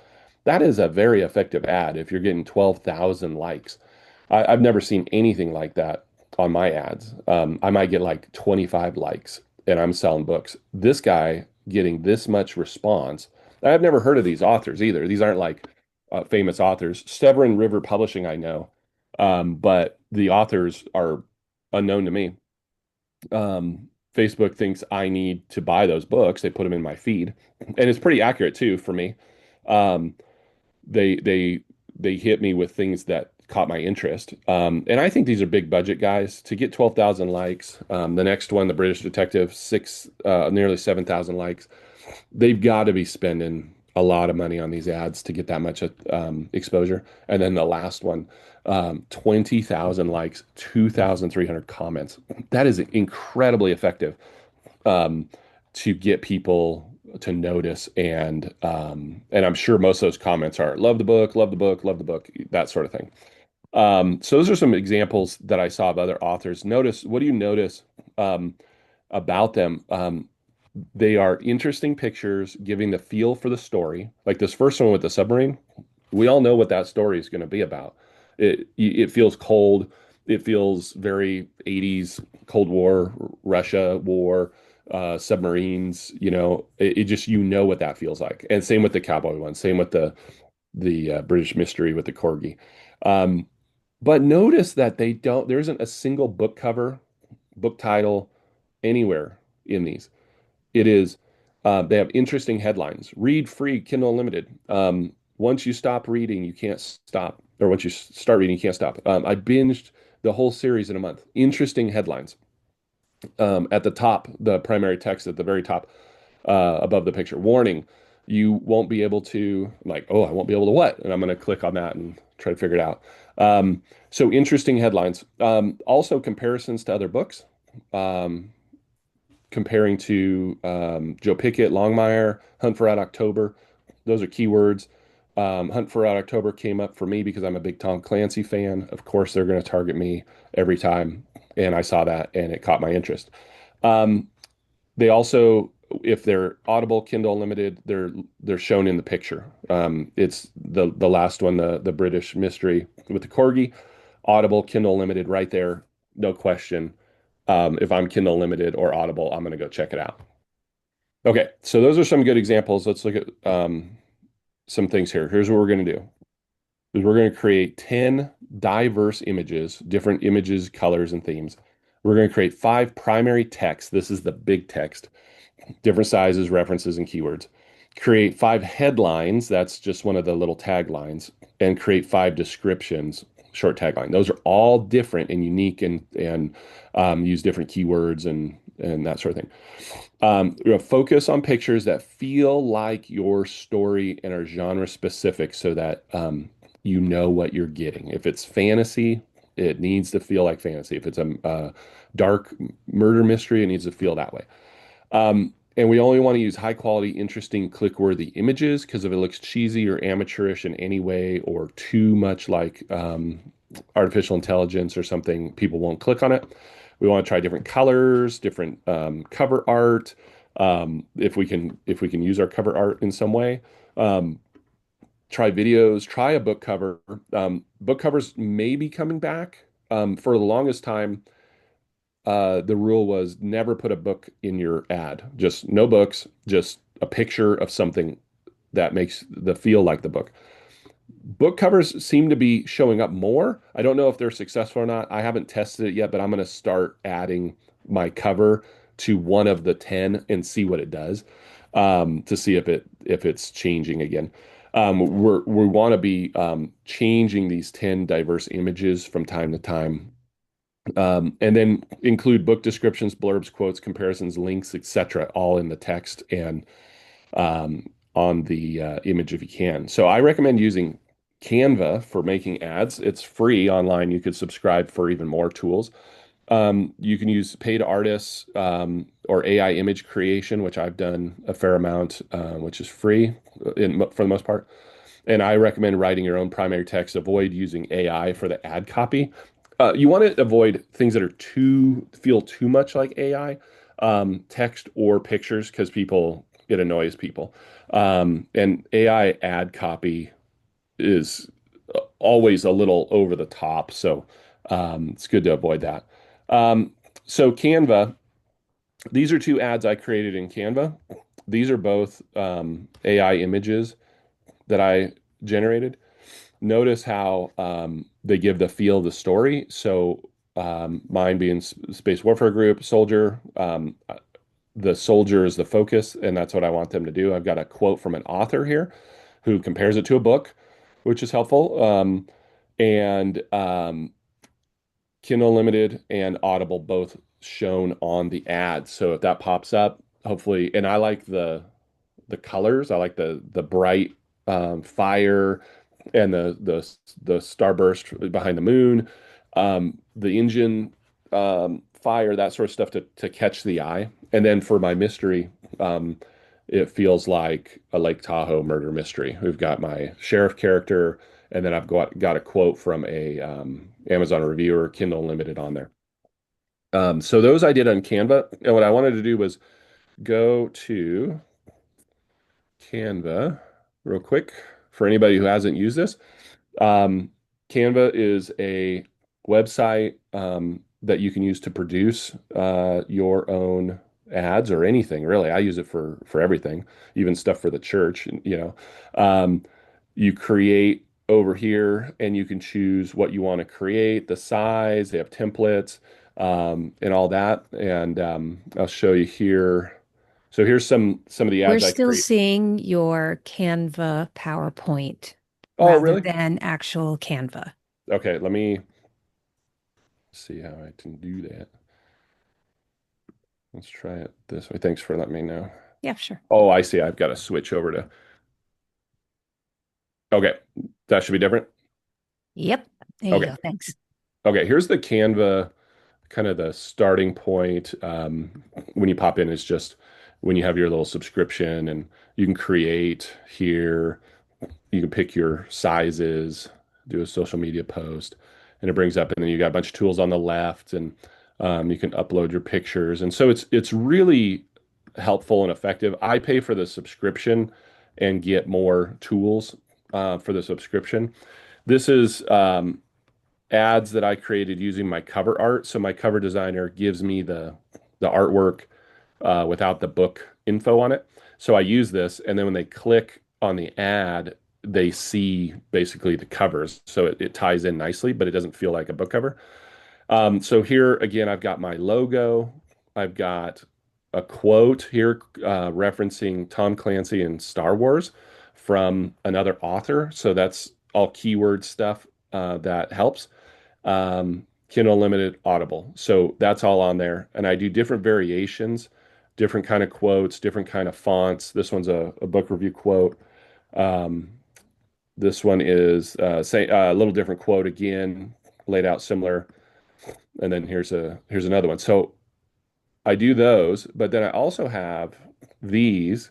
That is a very effective ad if you're getting 12,000 likes. I've never seen anything like that on my ads. I might get like 25 likes and I'm selling books. This guy getting this much response. I've never heard of these authors either. These aren't like famous authors. Severn River Publishing, I know, but the authors are unknown to me. Facebook thinks I need to buy those books. They put them in my feed, and it's pretty accurate too for me. Um, they hit me with things that caught my interest. And I think these are big budget guys to get 12,000 likes. The next one, The British Detective, nearly 7,000 likes. They've got to be spending a lot of money on these ads to get that much exposure. And then the last one, 20,000 likes, 2,300 comments. That is incredibly effective to get people to notice, and I'm sure most of those comments are love the book, love the book, love the book, that sort of thing. So those are some examples that I saw of other authors. What do you notice about them? They are interesting pictures, giving the feel for the story. Like this first one with the submarine, we all know what that story is going to be about. It feels cold. It feels very 80s Cold War, Russia war, submarines. It just what that feels like. And same with the cowboy one. Same with the British mystery with the corgi. But notice that there isn't a single book cover, book title anywhere in these. It is, they have interesting headlines. Read free, Kindle Unlimited. Once you stop reading, you can't stop. Or once you start reading, you can't stop. I binged the whole series in a month. Interesting headlines. At the top, the primary text at the very top, above the picture. Warning, you won't be able to, I'm like, oh, I won't be able to what? And I'm going to click on that and try to figure it out. So interesting headlines. Also comparisons to other books. Comparing to Joe Pickett, Longmire, Hunt for Red October. Those are keywords. Hunt for Red October came up for me because I'm a big Tom Clancy fan. Of course, they're going to target me every time. And I saw that and it caught my interest. They also, if they're Audible, Kindle Unlimited, they're shown in the picture. It's the last one, the British mystery with the corgi. Audible, Kindle Unlimited, right there, no question. If I'm Kindle Unlimited or Audible, I'm going to go check it out. Okay, so those are some good examples. Let's look at some things here. Here's what we're going to do. We're going to create 10 diverse images, different images, colors, and themes. We're going to create 5 primary texts. This is the big text, different sizes, references, and keywords. Create 5 headlines. That's just one of the little taglines. And create 5 descriptions, short tagline. Those are all different and unique and use different keywords and that sort of thing. We're going to focus on pictures that feel like your story and are genre specific so that you know what you're getting. If it's fantasy, it needs to feel like fantasy. If it's a dark murder mystery, it needs to feel that way. And we only want to use high quality, interesting, click-worthy images because if it looks cheesy or amateurish in any way or too much like artificial intelligence or something, people won't click on it. We want to try different colors, different cover art. If we can use our cover art in some way. Try videos, try a book cover. Book covers may be coming back. For the longest time, the rule was never put a book in your ad. Just no books, just a picture of something that makes the feel like the book. Book covers seem to be showing up more. I don't know if they're successful or not. I haven't tested it yet, but I'm going to start adding my cover to one of the 10 and see what it does, to see if it's changing again. We want to be changing these 10 diverse images from time to time. And then include book descriptions, blurbs, quotes, comparisons, links, etc., all in the text and on the image if you can. So I recommend using Canva for making ads. It's free online. You could subscribe for even more tools. You can use paid artists or AI image creation, which I've done a fair amount, which is free for the most part. And I recommend writing your own primary text. Avoid using AI for the ad copy. You want to avoid things that are feel too much like AI, text or pictures, because it annoys people. And AI ad copy is always a little over the top, so it's good to avoid that. Um, so Canva, these are two ads I created in Canva. These are both AI images that I generated. Notice how they give the feel of the story. So mine being Space Warfare Group, Soldier. The soldier is the focus, and that's what I want them to do. I've got a quote from an author here who compares it to a book, which is helpful. And Kindle Unlimited and Audible both shown on the ad. So if that pops up, hopefully, and I like the colors. I like the bright fire and the starburst behind the moon, the engine fire, that sort of stuff to catch the eye. And then for my mystery, it feels like a Lake Tahoe murder mystery. We've got my sheriff character, and then I've got a quote from a Amazon reviewer, Kindle Unlimited on there. So those I did on Canva, and what I wanted to do was go to Canva real quick for anybody who hasn't used this. Um, Canva is a website that you can use to produce your own ads or anything really. I use it for everything, even stuff for the church, you know. You create over here and you can choose what you want to create, the size, they have templates, and all that. And I'll show you here. So here's some of the We're ads I still create. seeing your Canva PowerPoint Oh, rather really? than actual Canva. Okay, let me see how I can do that. Let's try it this way. Thanks for letting me know. Yeah, sure. Oh, I see. I've got to switch over to. Okay, that should be different. Yep. There you Okay. go. Thanks. Okay, here's the Canva, kind of the starting point. When you pop in, it's just when you have your little subscription and you can create here. You can pick your sizes, do a social media post, and it brings up, and then you got a bunch of tools on the left, and you can upload your pictures. And so it's really helpful and effective. I pay for the subscription and get more tools for the subscription. This is ads that I created using my cover art. So my cover designer gives me the artwork without the book info on it. So I use this, and then when they click on the ad, they see basically the covers. So it ties in nicely, but it doesn't feel like a book cover. So here again, I've got my logo. I've got a quote here referencing Tom Clancy and Star Wars from another author. So that's all keyword stuff that helps. Kindle Unlimited, Audible. So that's all on there. And I do different variations, different kind of quotes, different kind of fonts. This one's a book review quote. Um, this one is say a little different quote again, laid out similar. And then here's another one. So I do those, but then I also have these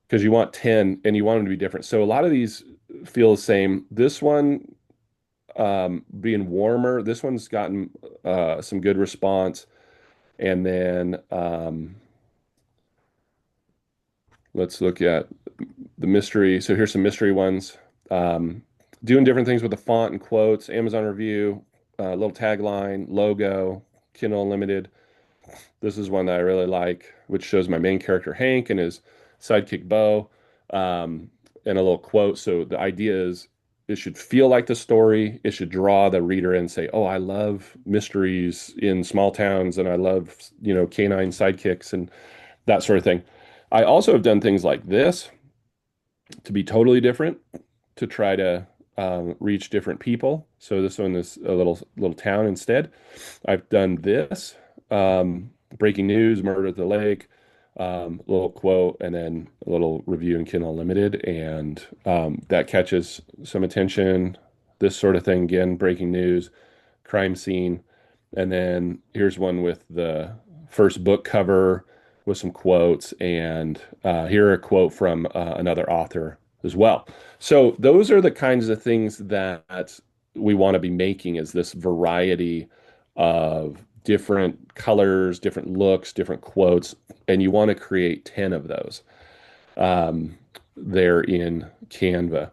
because you want 10 and you want them to be different. So a lot of these feel the same. This one being warmer, this one's gotten some good response. And then let's look at the mystery. So here's some mystery ones. Um, Doing different things with the font and quotes, Amazon review, little tagline, logo, Kindle Unlimited. This is one that I really like, which shows my main character Hank and his sidekick Bo, and a little quote. So the idea is it should feel like the story. It should draw the reader in and say, "Oh, I love mysteries in small towns, and I love, canine sidekicks and that sort of thing." I also have done things like this to be totally different, to try to reach different people. So this one is a little town instead. I've done this, breaking news, murder at the lake, little quote, and then a little review in Kindle Unlimited, and that catches some attention. This sort of thing, again, breaking news, crime scene, and then here's one with the first book cover with some quotes, and here a quote from another author as well. So those are the kinds of things that we want to be making, is this variety of different colors, different looks, different quotes, and you want to create 10 of those there in Canva.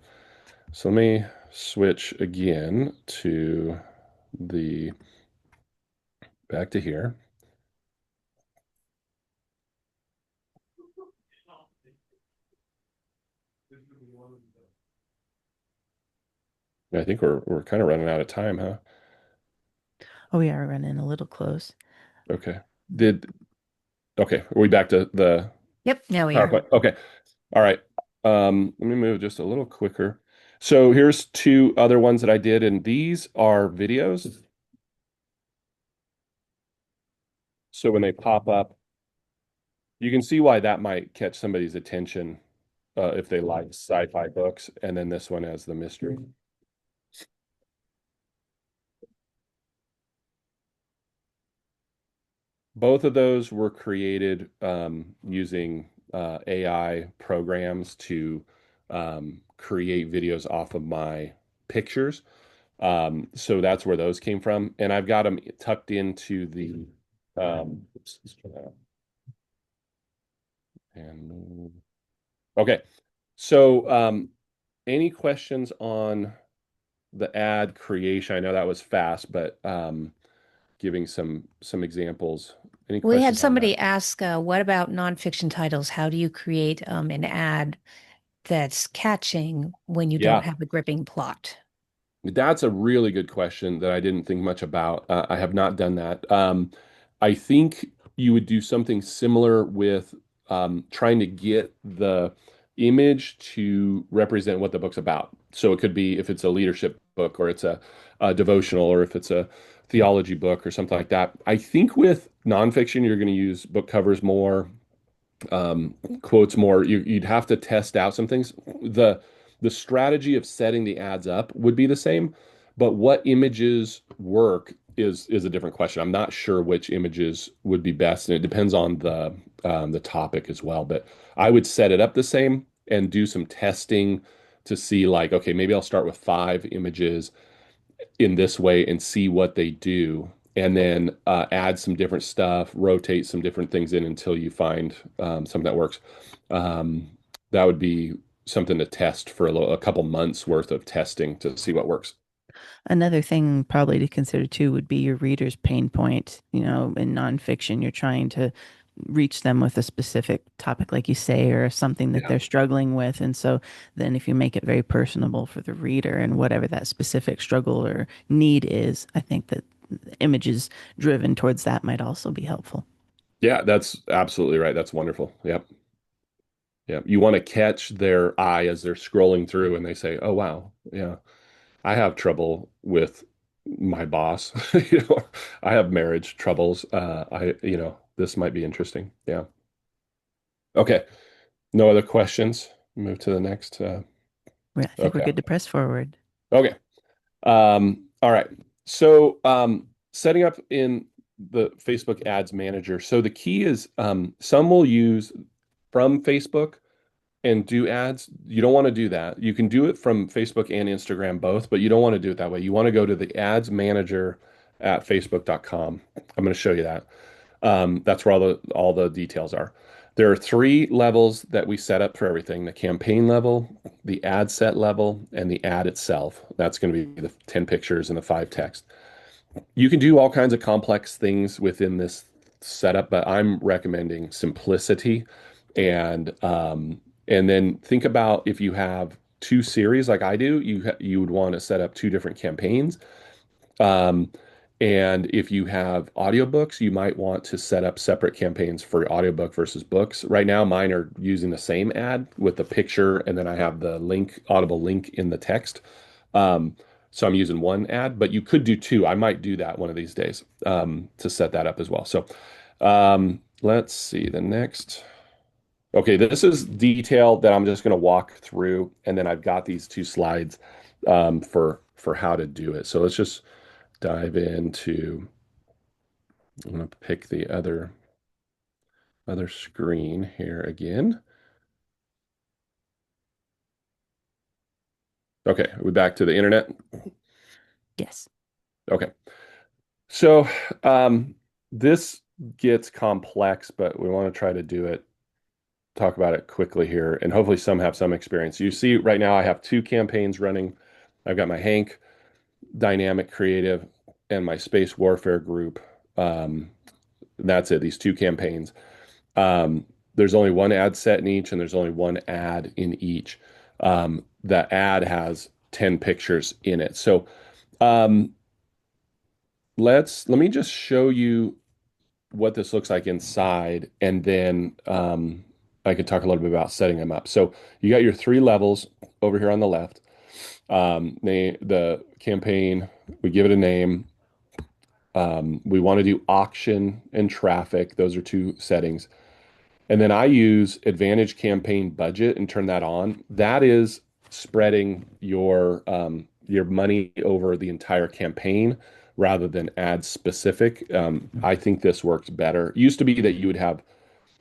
So let me switch again to the back to here. I think we're kind of running out of time, huh? Oh, we are running a little close. Okay. Did okay, are we back to the Yep, now we are. PowerPoint? Okay. All right. Let me move just a little quicker. So here's two other ones that I did, and these are videos. So when they pop up, you can see why that might catch somebody's attention if they like sci-fi books. And then this one has the mystery. Both of those were created using AI programs to create videos off of my pictures. So that's where those came from. And I've got them tucked into the oops, let's try that. And move. Okay. So any questions on the ad creation? I know that was fast, but giving some examples. Any We had questions on that? somebody ask, what about nonfiction titles? How do you create an ad that's catching when you don't Yeah. have a gripping plot? That's a really good question that I didn't think much about. I have not done that. I think you would do something similar with trying to get the image to represent what the book's about. So it could be if it's a leadership book, or it's a devotional, or if it's a theology book or something like that. I think with nonfiction, you're going to use book covers more, quotes more. You'd have to test out some things. The strategy of setting the ads up would be the same, but what images work is a different question. I'm not sure which images would be best, and it depends on the topic as well. But I would set it up the same and do some testing to see, like, okay, maybe I'll start with 5 images in this way and see what they do, and then add some different stuff, rotate some different things in until you find something that works. Um, that would be something to test for a couple months worth of testing to see what works. Another thing probably to consider too would be your reader's pain point. You know, in nonfiction, you're trying to reach them with a specific topic, like you say, or something that Yeah. they're struggling with. And so then if you make it very personable for the reader and whatever that specific struggle or need is, I think that images driven towards that might also be helpful. Yeah, that's absolutely right. That's wonderful. Yep. Yep. You want to catch their eye as they're scrolling through and they say, "Oh, wow. Yeah. I have trouble with my boss. You know, I have marriage troubles. This might be interesting." Yeah. Okay. No other questions? Move to the next. I think we're Okay. good to press forward. Okay. All right. So, setting up in the Facebook Ads Manager. So the key is, some will use from Facebook and do ads. You don't want to do that. You can do it from Facebook and Instagram both, but you don't want to do it that way. You want to go to the ads manager at facebook.com. I'm going to show you that. That's where all the details are. There are 3 levels that we set up for everything: the campaign level, the ad set level, and the ad itself. That's going to be the 10 pictures and the 5 text. You can do all kinds of complex things within this setup, but I'm recommending simplicity. And then think about, if you have 2 series like I do, you would want to set up 2 different campaigns. Um, and if you have audiobooks, you might want to set up separate campaigns for audiobook versus books. Right now, mine are using the same ad with the picture, and then I have the link, Audible link in the text. Um, so I'm using one ad, but you could do 2. I might do that one of these days to set that up as well. So let's see the next. Okay, this is detail that I'm just going to walk through, and then I've got these two slides for how to do it. So let's just dive into. I'm going to pick the other screen here again. Okay, are we back to the internet? Yes. Okay. So this gets complex, but we want to try to talk about it quickly here, and hopefully some have some experience. You see right now I have two campaigns running. I've got my Hank Dynamic Creative and my Space Warfare group. That's it, these two campaigns. There's only one ad set in each, and there's only one ad in each. That ad has 10 pictures in it. So um, let me just show you what this looks like inside, and then I could talk a little bit about setting them up. So you got your three levels over here on the left. The campaign, we give it a name. We want to do auction and traffic. Those are two settings. And then I use Advantage Campaign Budget and turn that on. That is spreading your money over the entire campaign rather than ad specific. I think this works better. It used to be that you would have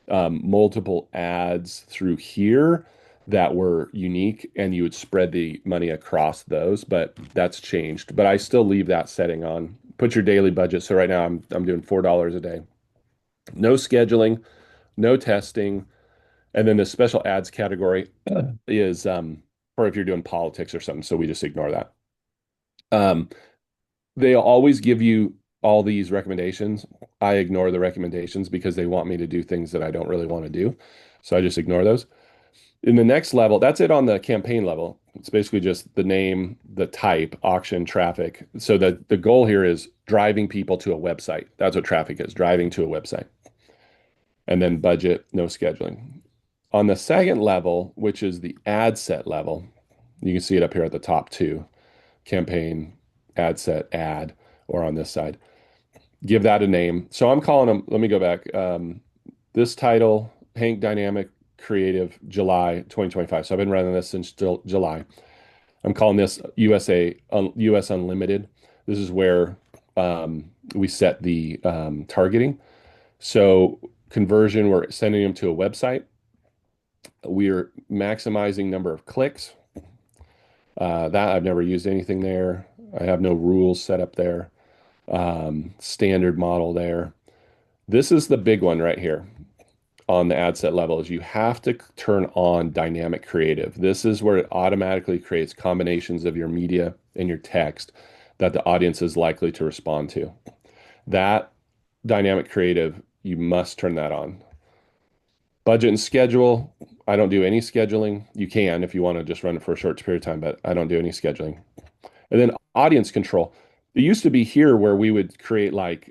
multiple ads through here that were unique, and you would spread the money across those, but that's changed. But I still leave that setting on. Put your daily budget. So right now I'm doing $4 a day. No scheduling, no testing, and then the special ads category is for if you're doing politics or something. So we just ignore that. They always give you all these recommendations. I ignore the recommendations because they want me to do things that I don't really want to do. So I just ignore those. In the next level, that's it on the campaign level. It's basically just the name, the type, auction, traffic. So the goal here is driving people to a website. That's what traffic is, driving to a website. And then budget, no scheduling. On the second level, which is the ad set level, you can see it up here at the top too. Campaign, ad set, ad, or on this side. Give that a name. So I'm calling them, let me go back. This title, Hank Dynamic Creative, July 2025. So I've been running this since July. I'm calling this US Unlimited. This is where we set the targeting. So conversion, we're sending them to a website. We're maximizing number of clicks. That I've never used anything there. I have no rules set up there. Standard model there. This is the big one right here on the ad set level is you have to turn on dynamic creative. This is where it automatically creates combinations of your media and your text that the audience is likely to respond to. That dynamic creative, you must turn that on. Budget and schedule, I don't do any scheduling. You can if you want to just run it for a short period of time, but I don't do any scheduling. And then audience control. It used to be here where we would create like,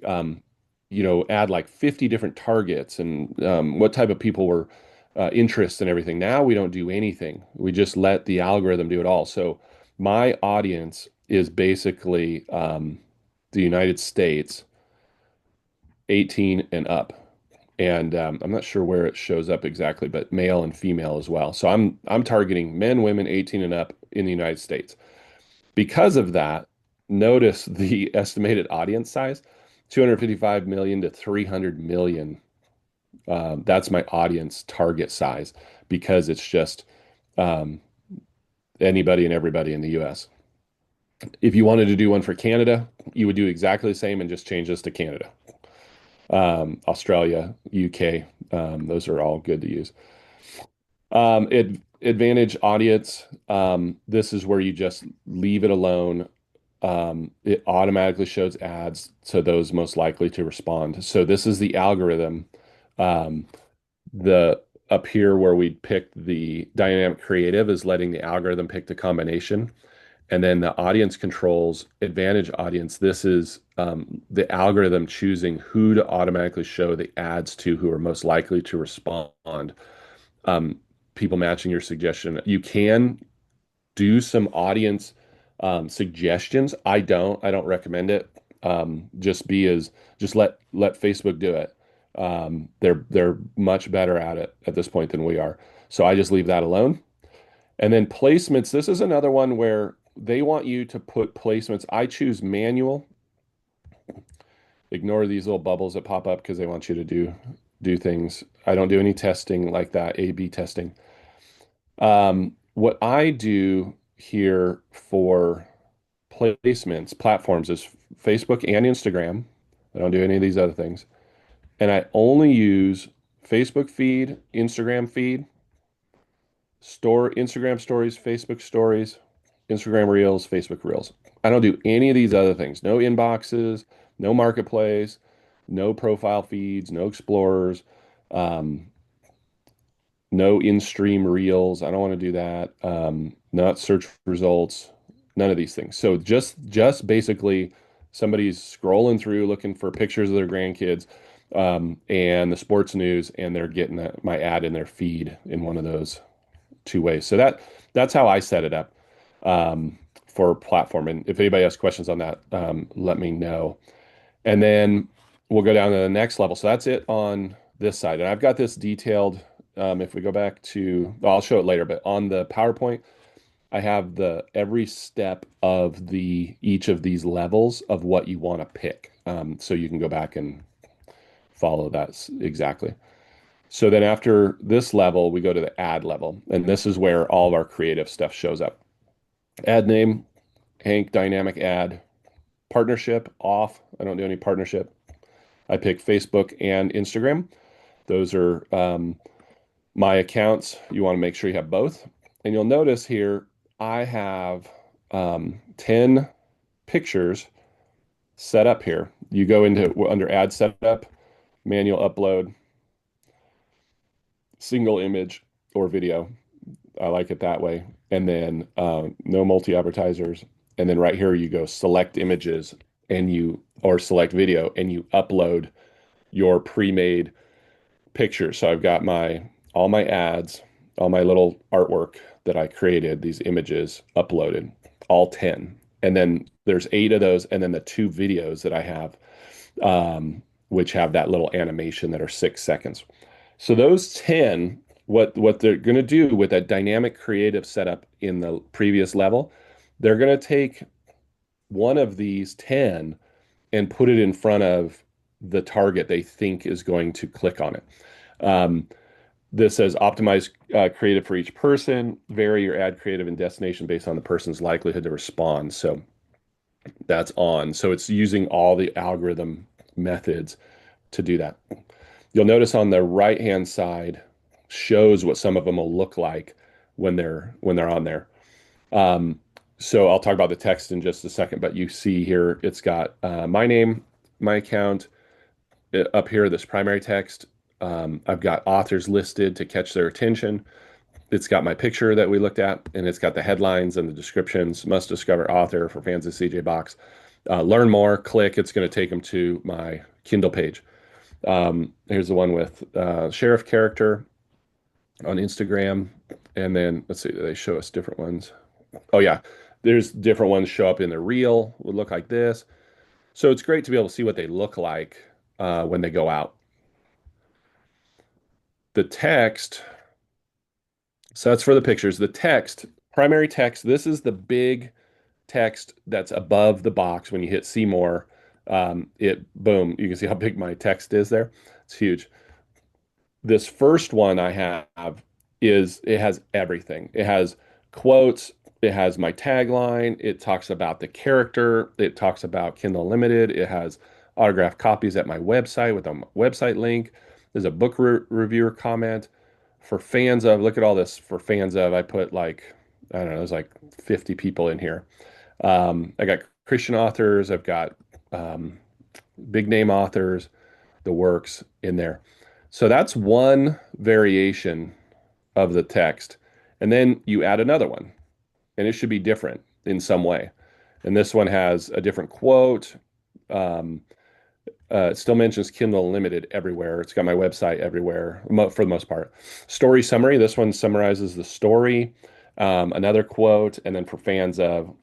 add like 50 different targets and what type of people were interested and everything. Now we don't do anything. We just let the algorithm do it all. So my audience is basically the United States, 18 and up. And I'm not sure where it shows up exactly, but male and female as well. So I'm targeting men, women, 18 and up in the United States. Because of that, notice the estimated audience size, 255 million to 300 million. That's my audience target size because it's just anybody and everybody in the US. If you wanted to do one for Canada, you would do exactly the same and just change this to Canada. Australia, UK, those are all good to use. Advantage audience, this is where you just leave it alone. It automatically shows ads to those most likely to respond. So this is the algorithm. The up here where we picked the dynamic creative is letting the algorithm pick the combination. And then the audience controls advantage audience. This is the algorithm choosing who to automatically show the ads to who are most likely to respond. People matching your suggestion. You can do some audience suggestions. I don't recommend it. Just let Facebook do it. They're much better at it at this point than we are. So I just leave that alone. And then placements, this is another one where they want you to put placements. I choose manual. Ignore these little bubbles that pop up because they want you to do things. I don't do any testing like that, A/B testing. What I do here for placements, platforms is Facebook and Instagram. I don't do any of these other things. And I only use Facebook feed, Instagram feed, Instagram stories, Facebook stories, Instagram reels, Facebook reels. I don't do any of these other things. No inboxes, no marketplace, no profile feeds, no explorers, um, no in-stream reels. I don't want to do that. Not search results, none of these things. So just basically somebody's scrolling through looking for pictures of their grandkids, and the sports news, and they're getting my ad in their feed in one of those two ways. So that's how I set it up, for platform. And if anybody has questions on that, let me know. And then we'll go down to the next level. So that's it on this side. And I've got this detailed. If we go back to, I'll show it later, but on the PowerPoint, I have every step of each of these levels of what you want to pick. So you can go back and follow that exactly. So then after this level, we go to the ad level, and this is where all of our creative stuff shows up. Ad name, Hank Dynamic Ad. Partnership, off. I don't do any partnership. I pick Facebook and Instagram. Those are my accounts. You want to make sure you have both. And you'll notice here, I have 10 pictures set up here. You go under ad setup, manual upload, single image or video. I like it that way. And then no multi-advertisers. And then right here you go select images or select video, and you upload your pre-made pictures. So I've got all my ads, all my little artwork that I created, these images uploaded, all 10. And then there's 8 of those, and then the 2 videos that I have, which have that little animation that are 6 seconds. So those 10, what they're going to do with that dynamic creative setup in the previous level, they're going to take one of these 10 and put it in front of the target they think is going to click on it. This says optimize creative for each person, vary your ad creative and destination based on the person's likelihood to respond. So that's on. So it's using all the algorithm methods to do that. You'll notice on the right-hand side shows what some of them will look like when they're on there. So I'll talk about the text in just a second, but you see here, it's got my name, my account. Up here, this primary text. I've got authors listed to catch their attention. It's got my picture that we looked at, and it's got the headlines and the descriptions. Must discover author for fans of CJ Box. Learn more, click. It's going to take them to my Kindle page. Here's the one with sheriff character on Instagram. And then let's see, they show us different ones. Oh yeah, there's different ones show up in the reel, would look like this. So it's great to be able to see what they look like when they go out. The text, so that's for the pictures. The text, primary text, this is the big text that's above the box. When you hit see more, boom, you can see how big my text is there. It's huge. This first one I have it has everything. It has quotes, it has my tagline, it talks about the character, it talks about Kindle Unlimited, it has autographed copies at my website with a website link. There's a book reviewer comment. For fans of, look at all this. For fans of, I put like, I don't know, there's like 50 people in here. I got Christian authors, I've got big name authors, the works in there. So that's one variation of the text. And then you add another one, and it should be different in some way. And this one has a different quote. It still mentions Kindle Unlimited everywhere. It's got my website everywhere for the most part. Story summary. This one summarizes the story. Another quote, and then for fans of,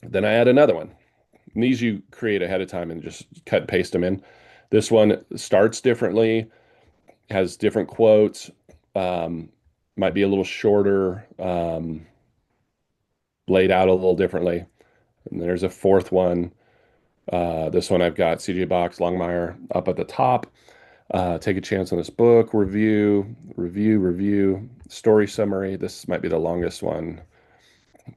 then I add another one. And these you create ahead of time and just cut and paste them in. This one starts differently, has different quotes, um, might be a little shorter, laid out a little differently. And there's a fourth one. This one I've got CJ Box, Longmire up at the top. Take a chance on this book, review, story summary. This might be the longest one.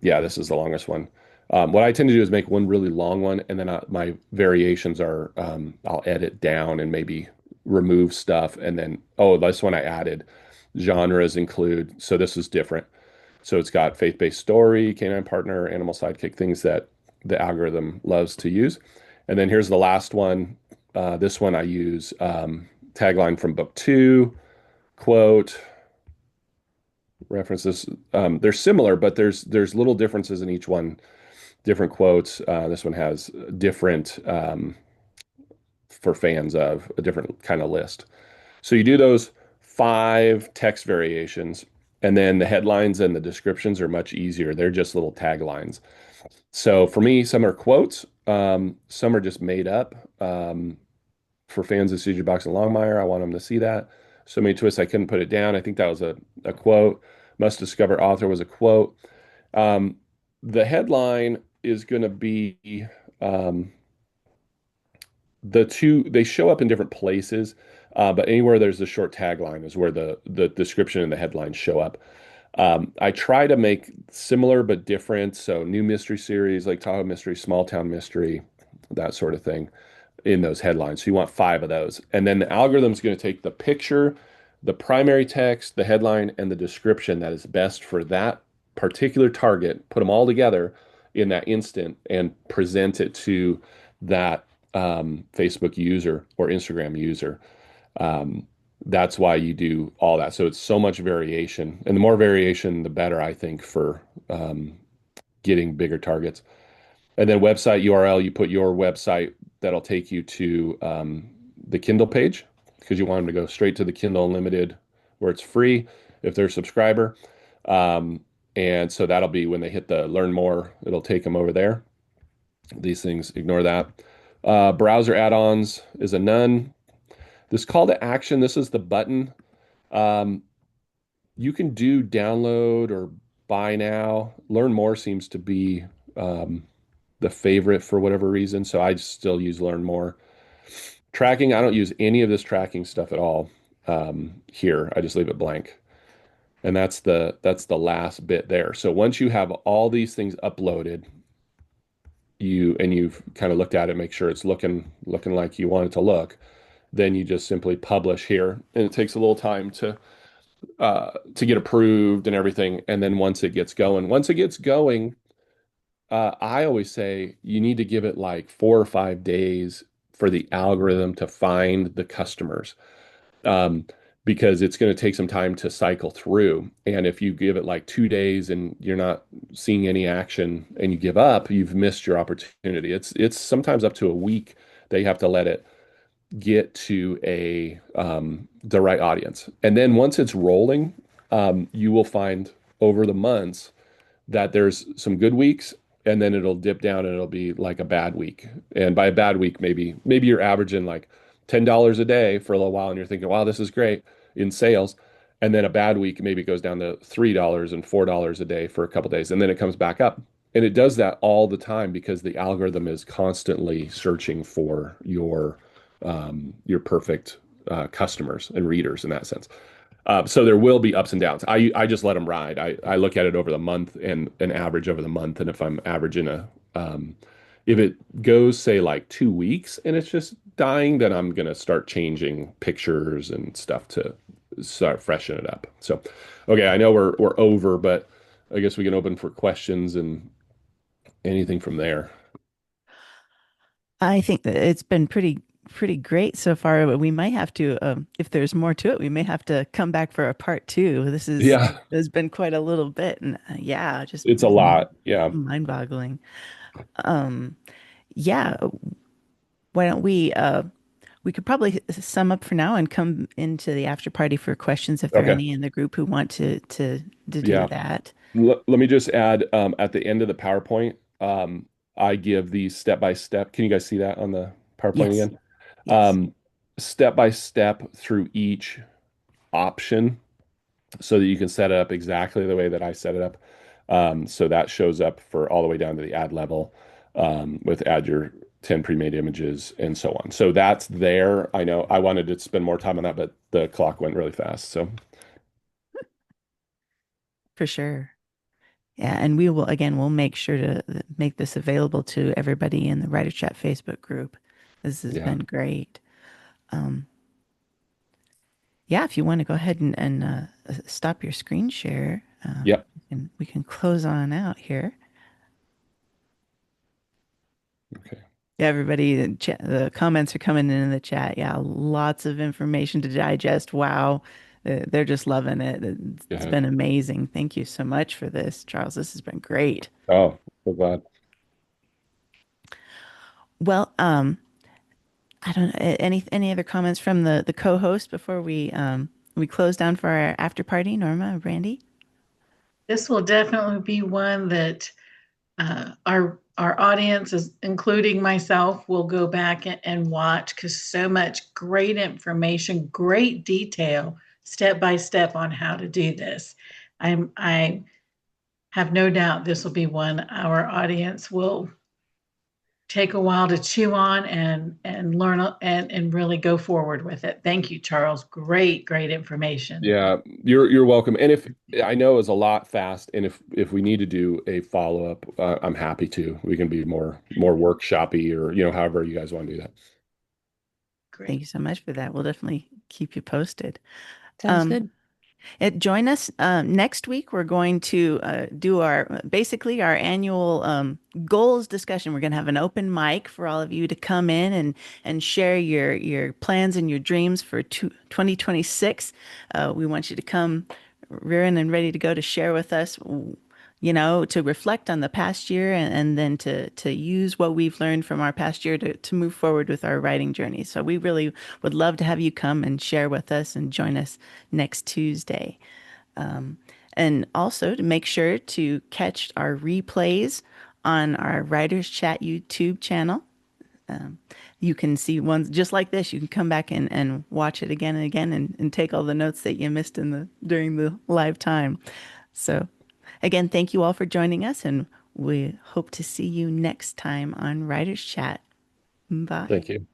Yeah, this is the longest one. What I tend to do is make one really long one, and then my variations are I'll edit down and maybe remove stuff. And then, oh, this one I added genres include, so this is different. So it's got faith-based story, canine partner, animal sidekick, things that the algorithm loves to use. And then here's the last one. This one I use tagline from book two, quote, references. They're similar, but there's little differences in each one. Different quotes. This one has different for fans of a different kind of list. So you do those 5 text variations, and then the headlines and the descriptions are much easier. They're just little taglines. So for me, some are quotes, some are just made up. For fans of CJ Box and Longmire, I want them to see that. So many twists, I couldn't put it down. I think that was a quote. Must discover author was a quote. The headline is going to be the two, they show up in different places, but anywhere there's a short tagline is where the description and the headlines show up. I try to make similar but different. So new mystery series like Tahoe Mystery, Small Town Mystery, that sort of thing in those headlines. So you want 5 of those. And then the algorithm's going to take the picture, the primary text, the headline, and the description that is best for that particular target, put them all together in that instant and present it to that Facebook user or Instagram user. That's why you do all that. So it's so much variation, and the more variation, the better, I think, for getting bigger targets. And then website URL, you put your website, that'll take you to the Kindle page because you want them to go straight to the Kindle Unlimited where it's free if they're a subscriber. And so that'll be when they hit the learn more, it'll take them over there. These things, ignore that. Browser add-ons is a none. This call to action, this is the button. You can do download or buy now. Learn more seems to be the favorite for whatever reason. So I still use learn more. Tracking, I don't use any of this tracking stuff at all here. I just leave it blank. And that's the last bit there. So once you have all these things uploaded, you've kind of looked at it, make sure it's looking like you want it to look, then you just simply publish here. And it takes a little time to get approved and everything. And then once it gets going, I always say you need to give it like 4 or 5 days for the algorithm to find the customers, because it's going to take some time to cycle through. And if you give it like 2 days and you're not seeing any action and you give up, you've missed your opportunity. It's sometimes up to a week they have to let it get to the right audience. And then once it's rolling, you will find over the months that there's some good weeks, and then it'll dip down and it'll be like a bad week. And by a bad week, maybe you're averaging like $10 a day for a little while and you're thinking, wow, this is great in sales. And then a bad week maybe goes down to $3 and $4 a day for a couple days, and then it comes back up. And it does that all the time because the algorithm is constantly searching for your perfect customers and readers in that sense. So there will be ups and downs. I just let them ride. I look at it over the month and an average over the month. And if I'm averaging if it goes say like 2 weeks and it's just dying, then I'm gonna start changing pictures and stuff to start freshen it up. So, okay, I know we're over, but I guess we can open for questions and anything from there. I think that it's been pretty great so far. But we might have to, if there's more to it, we may have to come back for a part 2. This Yeah, has been quite a little bit, and yeah, just it's a lot. Yeah. mind-boggling. Um, yeah, why don't we could probably sum up for now and come into the after party for questions if there are Okay. any in the group who want to do Yeah. that. Let me just add at the end of the PowerPoint, I give these step by step. Can you guys see that on the PowerPoint Yes, again? yes. step by step through each option so that you can set it up exactly the way that I set it up. So that shows up for all the way down to the ad level, with add your 10 pre-made images and so on. So that's there. I know I wanted to spend more time on that, but the clock went really fast. So For sure. Yeah, and we will again, we'll make sure to make this available to everybody in the Writer Chat Facebook group. This has yeah. been great. Um, yeah, if you want to go ahead and stop your screen share, Yep. we can close on out here. Okay. Yeah, everybody, the comments are coming in the chat. Yeah, lots of information to digest. Wow, they're just loving it. It's Yeah. been amazing. Thank you so much for this, Charles. This has been great. Oh, so glad. Well, I don't know, any other comments from the co-host before we close down for our after party, Norma, Randy? This will definitely be one that our audience, is, including myself, will go back and watch because so much great information, great detail, step by step on how to do this. I have no doubt this will be one our audience will take a while to chew on and learn and really go forward with it. Thank you, Charles. Great information. Yeah, you're welcome. And if I know it's a lot fast, and if we need to do a follow-up, I'm happy to. We can be more workshoppy, or however you guys want to do that. Thank you Great. so much for that. We'll definitely keep you posted. Sounds good. Join us next week. We're going to do our basically our annual goals discussion. We're going to have an open mic for all of you to come in and share your plans and your dreams for 2026. We want you to come rearing and ready to go to share with us, to reflect on the past year and then to use what we've learned from our past year to move forward with our writing journey. So we really would love to have you come and share with us and join us next Tuesday. And also to make sure to catch our replays on our Writers Chat YouTube channel. You can see ones just like this. You can come back and watch it again and again and take all the notes that you missed during the live time. So again, thank you all for joining us, and we hope to see you next time on Writers Chat. Bye. Thank you.